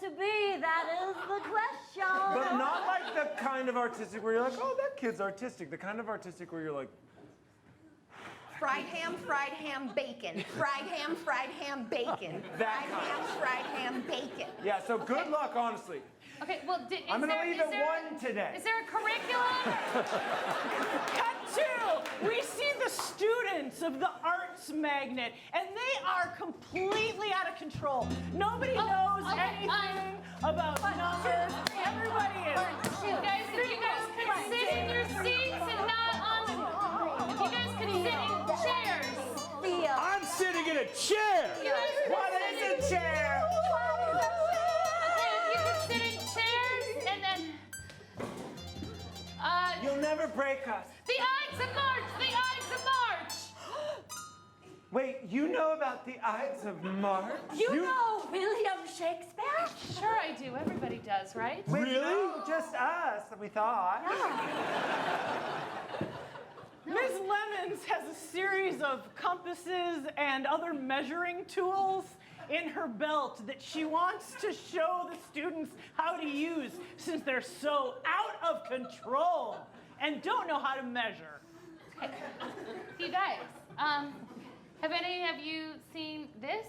to be, that is the question.
But not like the kind of artistic where you're like, oh, that kid's artistic. The kind of artistic where you're like,
Fried ham, bacon. Fried ham, bacon.
That
fried ham, bacon.
yeah, so good luck, honestly.
Okay, well,
I'm going to leave at 1 today.
Is there a curriculum?
Cut to, we see the students of the arts magnet, and they are completely out of control. Nobody knows anything about numbers. Everybody is.
You guys can sit in your seats and not on the... You guys can sit in chairs.
I'm sitting in a chair.
What is a chair?
Okay, you can sit in chairs and then...
You'll never break us.
The Ides of March! The Ides of March!
Wait, you know about the Ides of March?
You know William Shakespeare?
Sure I do. Everybody does, right?
Wait, no, just us, we thought.
Ms. Lemons has a series of compasses and other measuring tools in her belt that she wants to show the students how to use since they're so out of control and don't know how to measure.
Okay. You guys, have any of you seen this?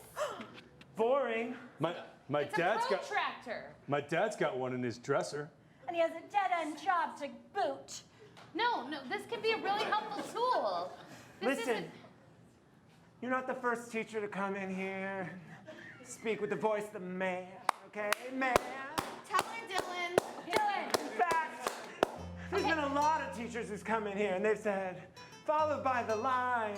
Boring.
My
It's
dad's
a
got
protractor.
my dad's got one in his dresser.
And he has a dead-end job to boot.
No, this could be a really helpful tool.
Listen, you're not the first teacher to come in here and speak with the voice of the man, okay? Man.
Tell her, Dylan.
Dylan.
In fact, there's been a lot of teachers who's come in here and they've said, followed by the lines,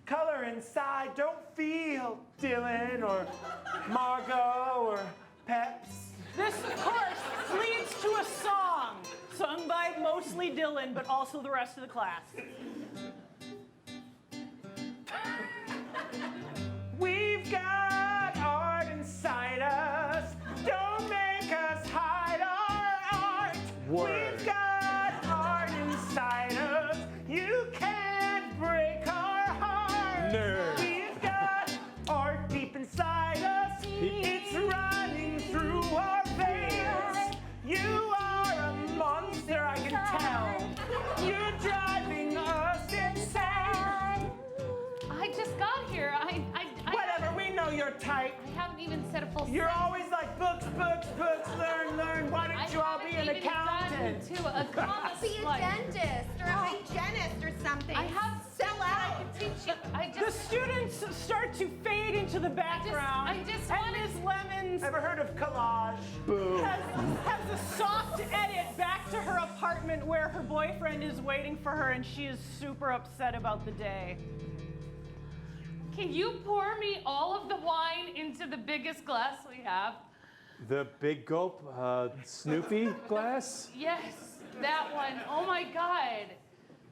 color inside, don't feel Dylan or Margot or Peps.
This, of course, leads to a song sung by mostly Dylan, but also the rest of the class.
We've got art inside us. Don't make us hide our art.
Word.
We've got art inside us. You can't break our heart.
Nerd.
We've got art deep inside us. It's running through our veins. You are a monster, I can tell. You're driving us insane.
I just got here.
Whatever, we know you're tight.
I haven't even said a full
You're
sentence.
always like books, learn. Why don't you all be an accountant?
To a comma
Be a dentist or a hygienist or something.
I have
sell out.
I can teach you.
The students start to fade into the background.
I just
and
wanted-
Ms. Lemons
Ever heard of collage?
has a soft edit back to her apartment where her boyfriend is waiting for her and she is super upset about the day.
Can you pour me all of the wine into the biggest glass we have?
The big gulp Snoopy glass?
Yes, that one. Oh my God.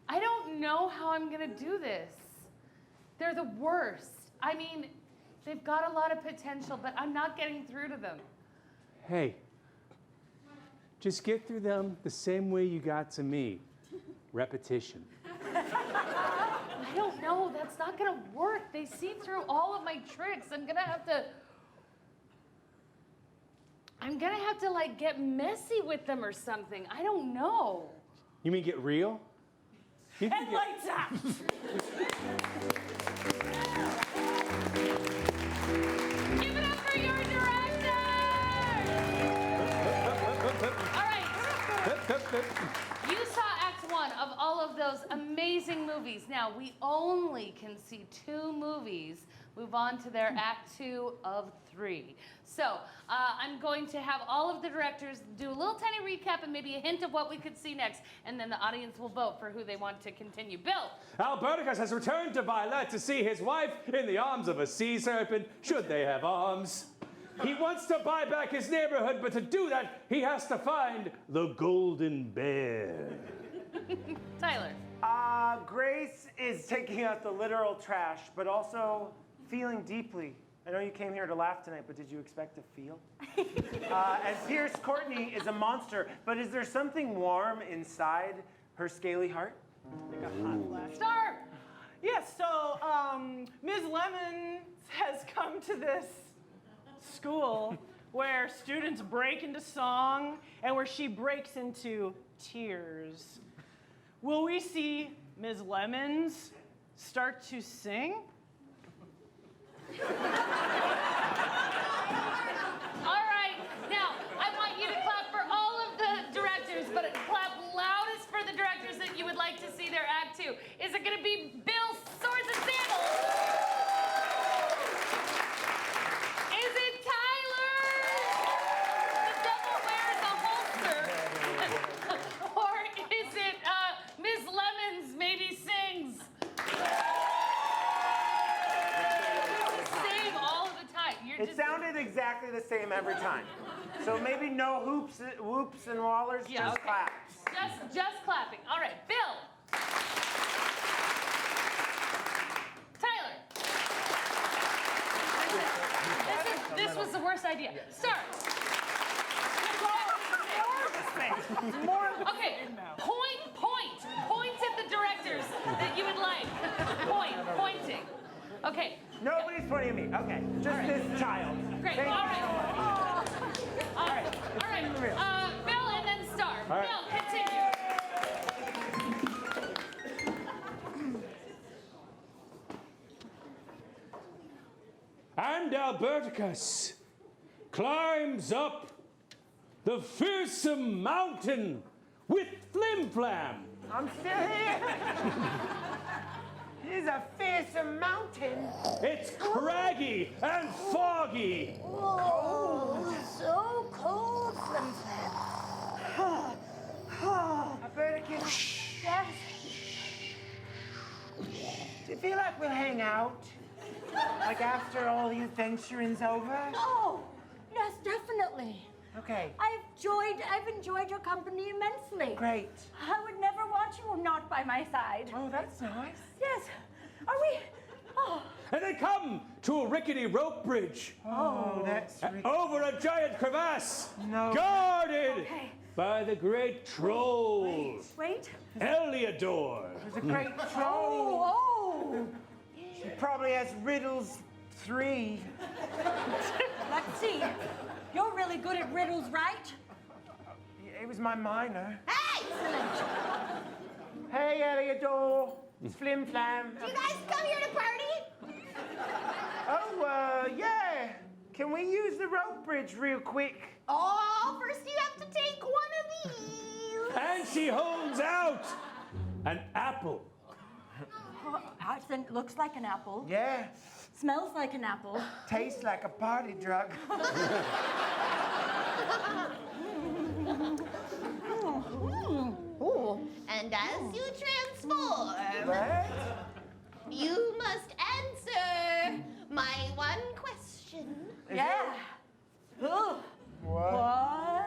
I don't know how I'm gonna do this. They're the worst. I mean, they've got a lot of potential, but I'm not getting through to them.
Hey, just get through them the same way you got to me. Repetition.
I don't know. That's not gonna work. They see through all of my tricks. I'm gonna have to like get messy with them or something. I don't know.
You mean get real? You can
And lights out!
Give it up for your director! All right. You saw Act 1 of all of those amazing movies. Now, we only can see 2 movies. Move on to their Act 2 of 3. So, I'm going to have all of the directors do a little tiny recap and maybe a hint of what we could see next, and then the audience will vote for who they want to continue. Bill.
Alberticus has returned to Violet to see his wife in the arms of a sea serpent, should they have arms. He wants to buy back his neighborhood, but to do that, he has to find the golden bear.
Tyler.
Grace is taking out the literal trash, but also feeling deeply. I know you came here to laugh tonight, but did you expect to feel? And Pierce Courtney is a monster, but is there something warm inside her scaly heart?
Like a hot flash.
Starr!
Yes, so Ms. Lemons has come to this school where students break into song and where she breaks into tears. Will we see Ms. Lemons start to sing?
All right, now I want you to clap for all of the directors, but clap loudest for the directors that you would like to see their Act 2. Is it going to be Bill Swords and Sandals? Is it Tyler? The devil wears a holster. Or is it Ms. Lemons maybe sings?
It sounded exactly the same every time. So maybe no whoops and wallers,
Yeah,
just
okay.
claps.
Just clapping. All right, Bill. Tyler. This was the worst idea. Starr. Okay, point at the directors that you would like. Pointing. Okay.
Nobody's pointing at me. Okay, just this child.
Great.
Thank
All
you
right.
so much.
All right. Bill and then Starr.
All right.
Bill, continue.
And Alberticus climbs up the fearsome mountain with flim flam.
I'm still here. It is a fearsome mountain.
It's craggy and foggy.
Oh, so cold, Flim Flam.
I better get.
Yes.
Do you feel like we'll hang out? Like after all the adventuring's over?
Oh, yes, definitely.
Okay.
I've enjoyed your company immensely.
Great.
I would never want you not by my side.
Oh, that's nice.
Yes. Are we? Oh.
And they come to a rickety rope bridge.
Oh, that's rickety.
Over a giant crevasse.
No.
Guarded
Okay.
by the great troll.
Wait.
Eliodor.
There's a great troll.
Oh.
She probably has riddles 3.
Let's see. You're really good at riddles, right?
It was my minor.
Excellent.
Hey, Eliodor. It's Flim Flam.
Do you guys come here to party?
Oh, yeah. Can we use the rope bridge real quick?
Oh, first you have to take one of these.
And she holds out an apple.
Oh, it looks like an apple.
Yeah.
Smells like an apple.
Tastes like a party drug.
And as you transform,
What?
you must answer my one question.
Yeah. Ooh.
What?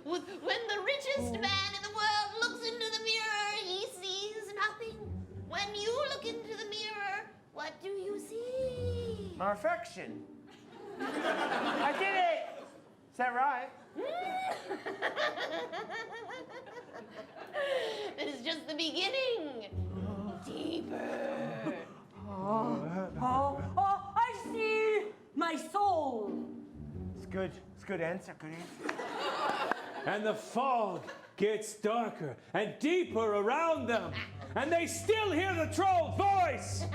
When the richest man in the world looks into the mirror, he sees nothing. When you look into the mirror, what do you see?
My reflection. I did it. Is that right?
It is just the beginning. Deeper.
Oh, I see my soul.
It's good. It's good answer. Good answer.
And the fog gets darker and deeper around them. And they still hear the troll's voice,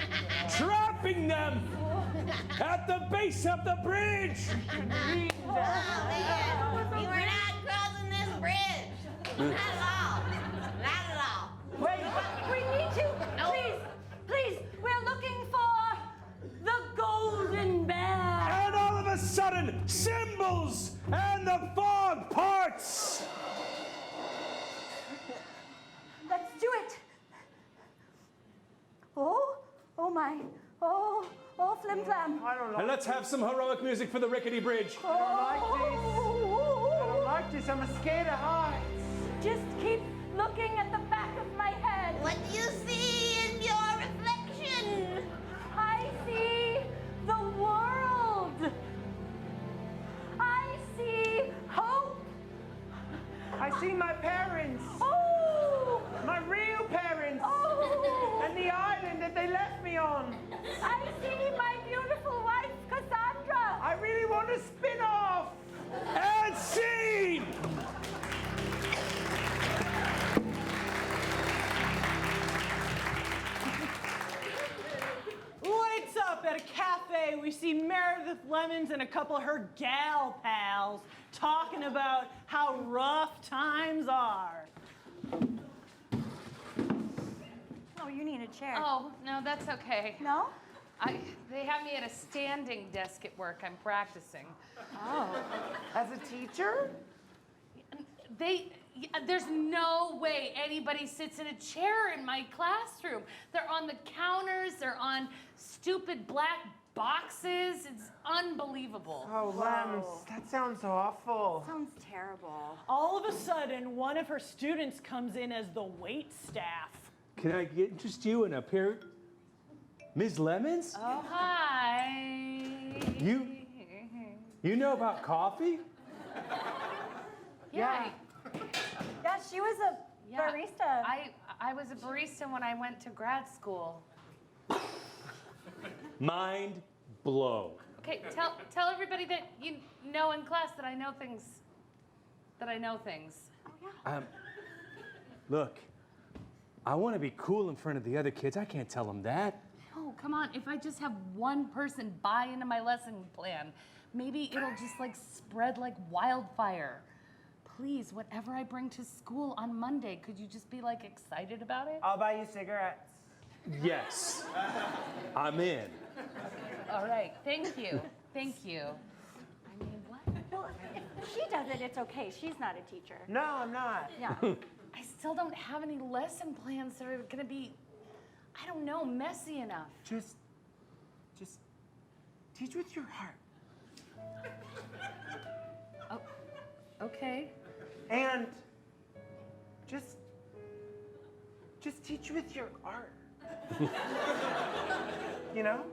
trapping them at the base of the bridge.
Oh, man. You are not crossing this bridge. Not at all. Not at all.
Wait, we need to.
No.
Please, we're looking for the golden bear.
And all of a sudden, cymbals and the fog parts.
Let's do it. Oh my. Oh, Flim Flam.
I don't
And let's have some heroic music for the rickety bridge.
I don't like this. I'm scared of heights.
Just keep looking at the back of my head.
What do you see in your reflection?
I see the world. I see hope.
I see my parents.
Oh.
My real parents.
Oh.
And the island that they left me on.
I see my beautiful wife, Cassandra.
I really want to spin off.
And scene!
Lights up at a cafe. We see Meredith Lemons and a couple of her gal pals talking about how rough times are.
Oh, you need a chair.
Oh, no, that's okay.
No?
They have me at a standing desk at work. I'm practicing.
Oh.
As a teacher?
There's no way anybody sits in a chair in my classroom. They're on the counters, they're on stupid black boxes. It's unbelievable.
Oh, Lambs, that sounds awful.
Sounds terrible.
All of a sudden, one of her students comes in as the wait staff.
Can I get just you and up here? Ms. Lemons?
Oh, hi.
You know about coffee?
Yeah.
Yeah, she was a barista.
I was a barista when I went to grad school.
Mind blown.
Okay, tell everybody that you know in class that I know things.
Oh, yeah.
Look, I want to be cool in front of the other kids. I can't tell them that.
No, come on. If I just have one person buy into my lesson plan, maybe it'll just like spread like wildfire. Please, whatever I bring to school on Monday, could you just be like excited about it?
I'll buy you cigarettes.
Yes. I'm in.
All right, thank you. Thank you. I mean, what?
Well, if she does it, it's okay. She's not a teacher.
No, I'm not.
Yeah.
I still don't have any lesson plans that are gonna be, I don't know, messy enough.
Just teach with your heart.
Oh, okay.
And just teach with your art. You know?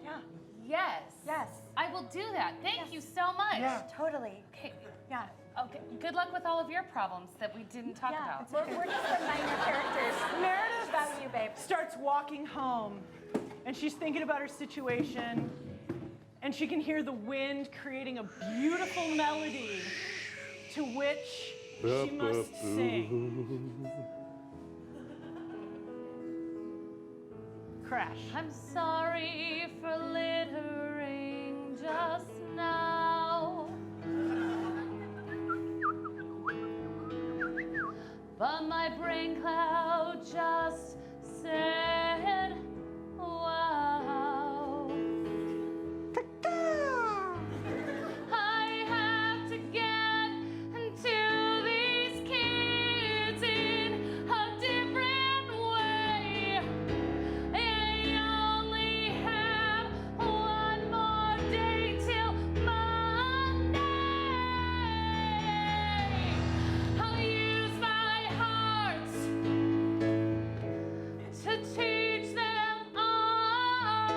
Yeah.
Yes.
Yes.
I will do that. Thank you so much.
Yeah.
Totally.
Okay.
Yeah.
Okay. Good luck with all of your problems that we didn't talk
Yeah.
about.
We're just the minor characters.
Meredith
About you, babe.
starts walking home, and she's thinking about her situation, and she can hear the wind creating a beautiful melody to which she must sing. Crash.
I'm sorry for littering just now, but my brain cloud just said, wow. I have to get to these kids in a different way. I only have one more day till Monday. I'll use my heart to teach them art.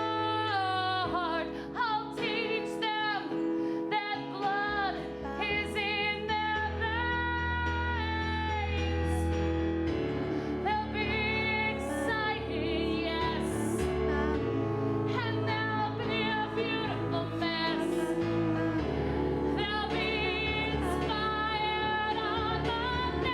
I'll teach them that blood is in their veins. They'll be excited, yes, and they'll be a beautiful mess. They'll be inspired on Monday.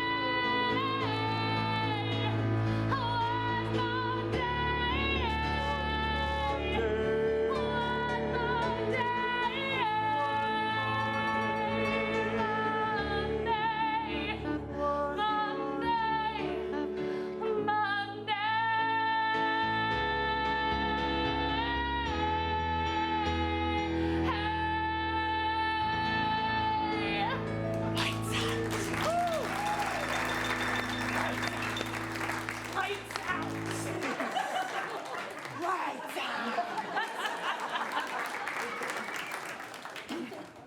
One more day. One more day.
Lights out. Lights out.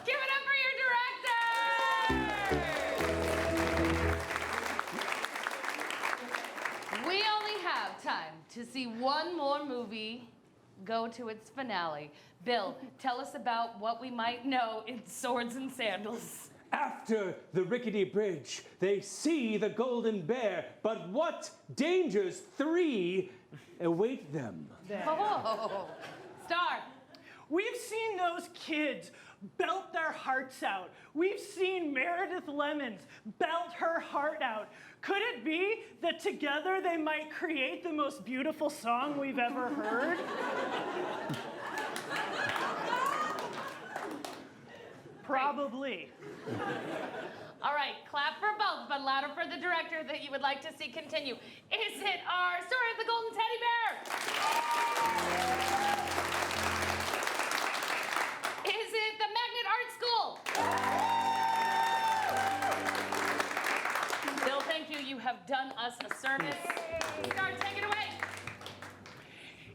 Give it up for your director! We only have time to see one more movie go to its finale. Bill, tell us about what we might know in Swords and Sandals.
After the rickety bridge, they see the golden bear, but what dangers 3 await them?
Oh, Starr.
We've seen those kids belt their hearts out. We've seen Meredith Lemons belt her heart out. Could it be that together they might create the most beautiful song we've ever heard? Probably.
All right, clap for both, but louder for the director that you would like to see continue. Is it our story of the Golden Teddy Bear? Is it the Magnet Art School? Bill, thank you. You have done us a service. Starr, take it away.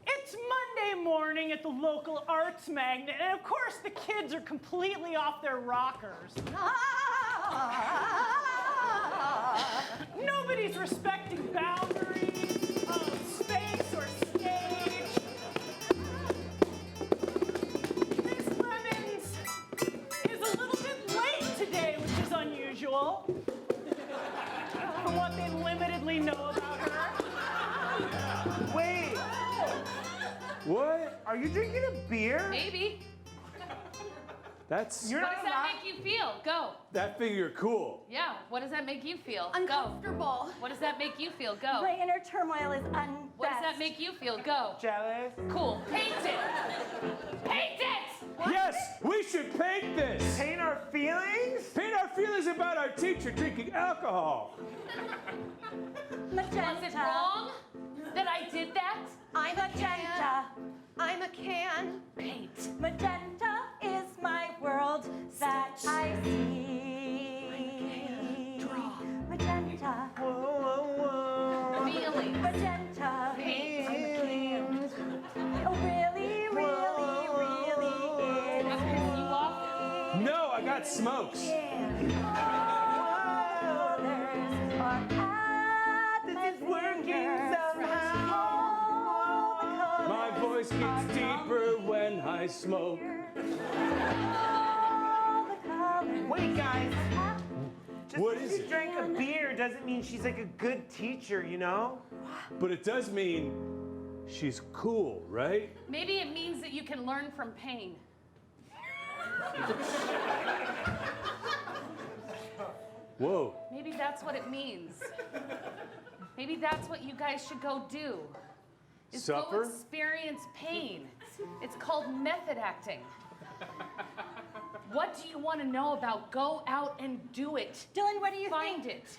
It's Monday morning at the local arts magnet, and of course the kids are completely off their rockers. Nobody's respecting boundaries of space or stage. Miss Lemons is a little bit late today, which is unusual from what they limitedly know about her.
Wait. What? Are you drinking a beer?
Maybe.
That's
What does that make you feel? Go.
that figure cool.
Yeah, what does that make you feel?
Uncomfortable.
Go. What does that make you feel? Go.
My inner turmoil is unbest.
What does that make you feel? Go.
Jealous.
Cool. Paint it. Paint it!
Yes, we should paint this.
Paint our feelings?
Paint our feelings about our teacher drinking alcohol.
Magenta.
Was it wrong that I did that?
I'm magenta.
I'm a can.
Paint.
Magenta is my world that I see. Magenta.
Feelings.
Magenta.
Paint.
Oh, really, really, really
That
is.
pissed you off?
No, I got smokes.
This is working
My voice gets deeper when I smoke.
Wait, guys. Just
What
because
is
you
it?
drank a beer doesn't mean she's like a good teacher, you know?
But it does mean she's cool, right?
Maybe it means that you can learn from pain.
Whoa.
Maybe that's what it means. Maybe that's what you guys should go do. Is go
Suffer?
experience pain. It's called method acting. What do you want to know about? Go out and do it.
Dylan, what do you
Find
think?
it.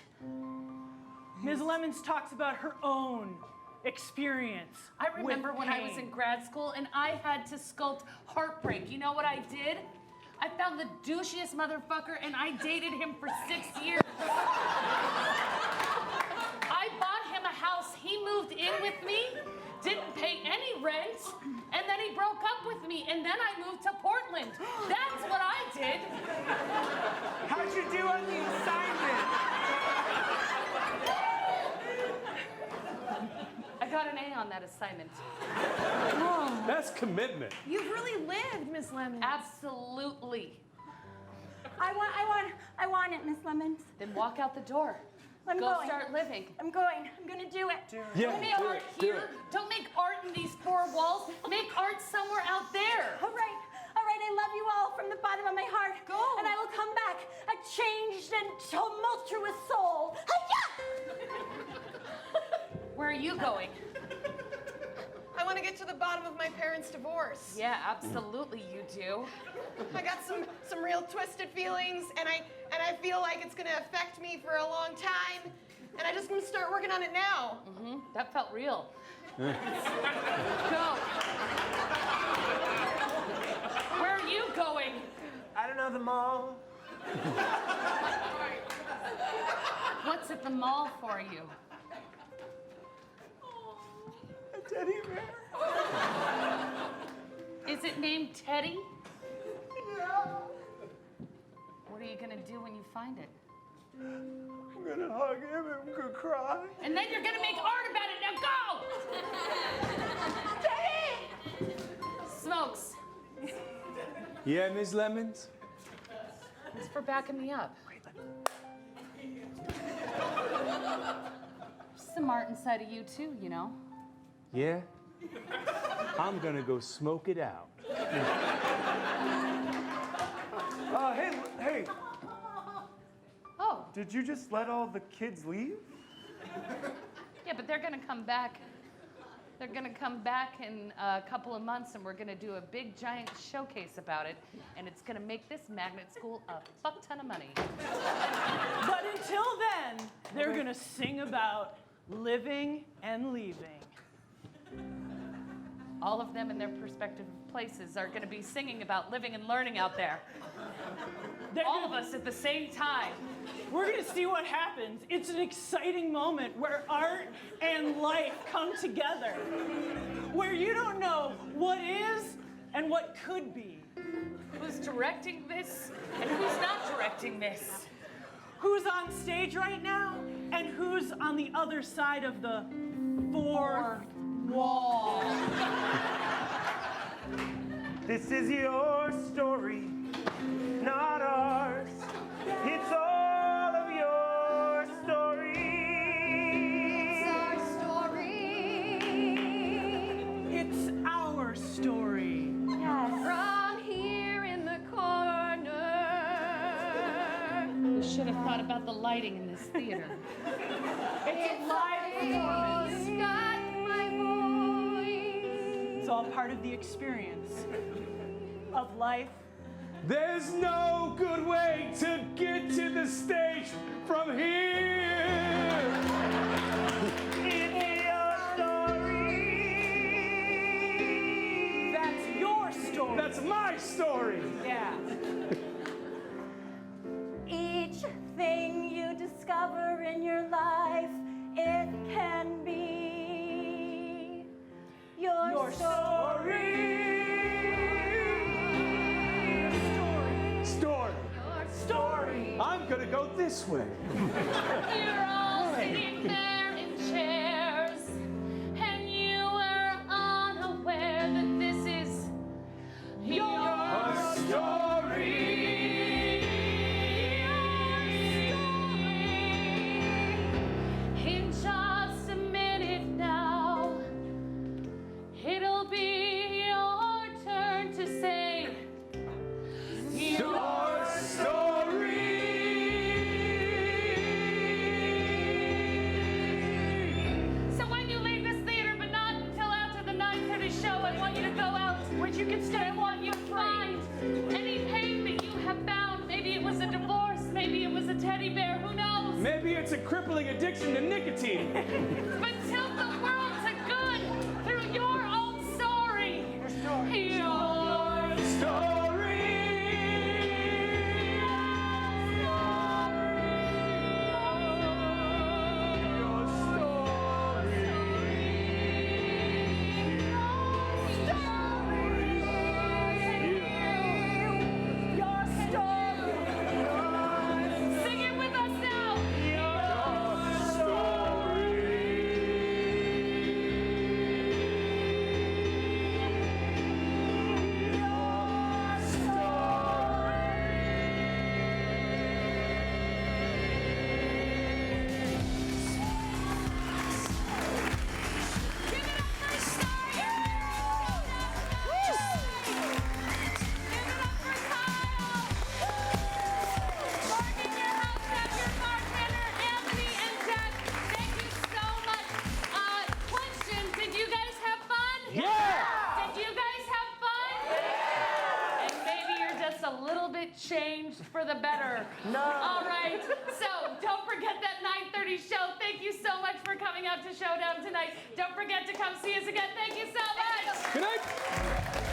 Ms. Lemons talks about her own experience.
I remember
with
when I was
pain.
in grad school and I had to sculpt heartbreak. You know what I did? I found the douchiest motherfucker and I dated him for 6 years. I bought him a house, he moved in with me, didn't pay any rent, and then he broke up with me, and then I moved to Portland. That's what I did.
How'd you do on the assignment?
I got an A on that assignment.
That's commitment.
You've really lived, Miss Lemons.
Absolutely.
I want it, Miss Lemons.
Then walk out the door.
I'm
Go
going.
start living.
I'm going. I'm gonna do it.
Yeah,
Don't make
do
art
it, do
here.
it.
Don't make art in these four walls. Make art somewhere out there.
All right. I love you all from the bottom of my heart.
Go.
And I will come back a changed and tumultuous soul.
Where are you going?
I want to get to the bottom of my parents' divorce.
Yeah, absolutely you do.
I got some real twisted feelings, and I feel like it's gonna affect me for a long time, and I just want to start working on it now.
Mm-hmm. That felt real. Go. Where are you going?
I don't know, the mall.
What's at the mall for you?
A teddy bear.
Is it named Teddy?
Yeah.
What are you gonna do when you find it?
I'm gonna hug him and I'm gonna cry.
And then you're gonna make art about it. Now go! Teddy! Smokes.
Yeah, Ms. Lemons?
It's for backing me up. There's some art inside of you too, you know.
Yeah? I'm gonna go smoke it out.
Hey.
Oh.
Did you just let all the kids leave?
Yeah, but they're gonna come back. They're gonna come back in a couple of months and we're gonna do a big giant showcase about it. And it's gonna make this magnet school a fuck ton of money.
But until then, they're gonna sing about living and leaving.
All of them in their respective places are gonna be singing about living and learning out there. All of us at the same time.
We're gonna see what happens. It's an exciting moment where art and life come together. Where you don't know what is and what could be.
Who's directing this and who's not directing this?
Who's on stage right now and who's on the other side of the fourth wall.
This is your story, not ours. It's all of your story.
It's our story.
It's our story.
Yes.
From here in the corner
should have thought about the lighting in this theater.
It's a live performance. It's all part of the experience of life.
There's no good way to get to the stage from here.
It's your story. That's your story.
That's my story.
Yeah.
Each thing you discover in your life, it can be your story.
Story. I'm gonna go this way.
You're all sitting there in chairs, and you are unaware that this is your
story.
In just a minute now, it'll be your turn to say your story. So when you leave this theater, but not until after the 9:30 show, I want you to go out, which you can stay. I want you to find any pain that you have found. Maybe it was a divorce, maybe it was a teddy bear, who knows?
Maybe it's a crippling addiction to nicotine.
But tilt the world to good through your own story. Your story. Sing it with us now. Changed for the better.
No.
All right. So don't forget that 9:30 show. Thank you so much for coming out to Showdown tonight. Don't forget to come see us again. Thank you so much.
Good night.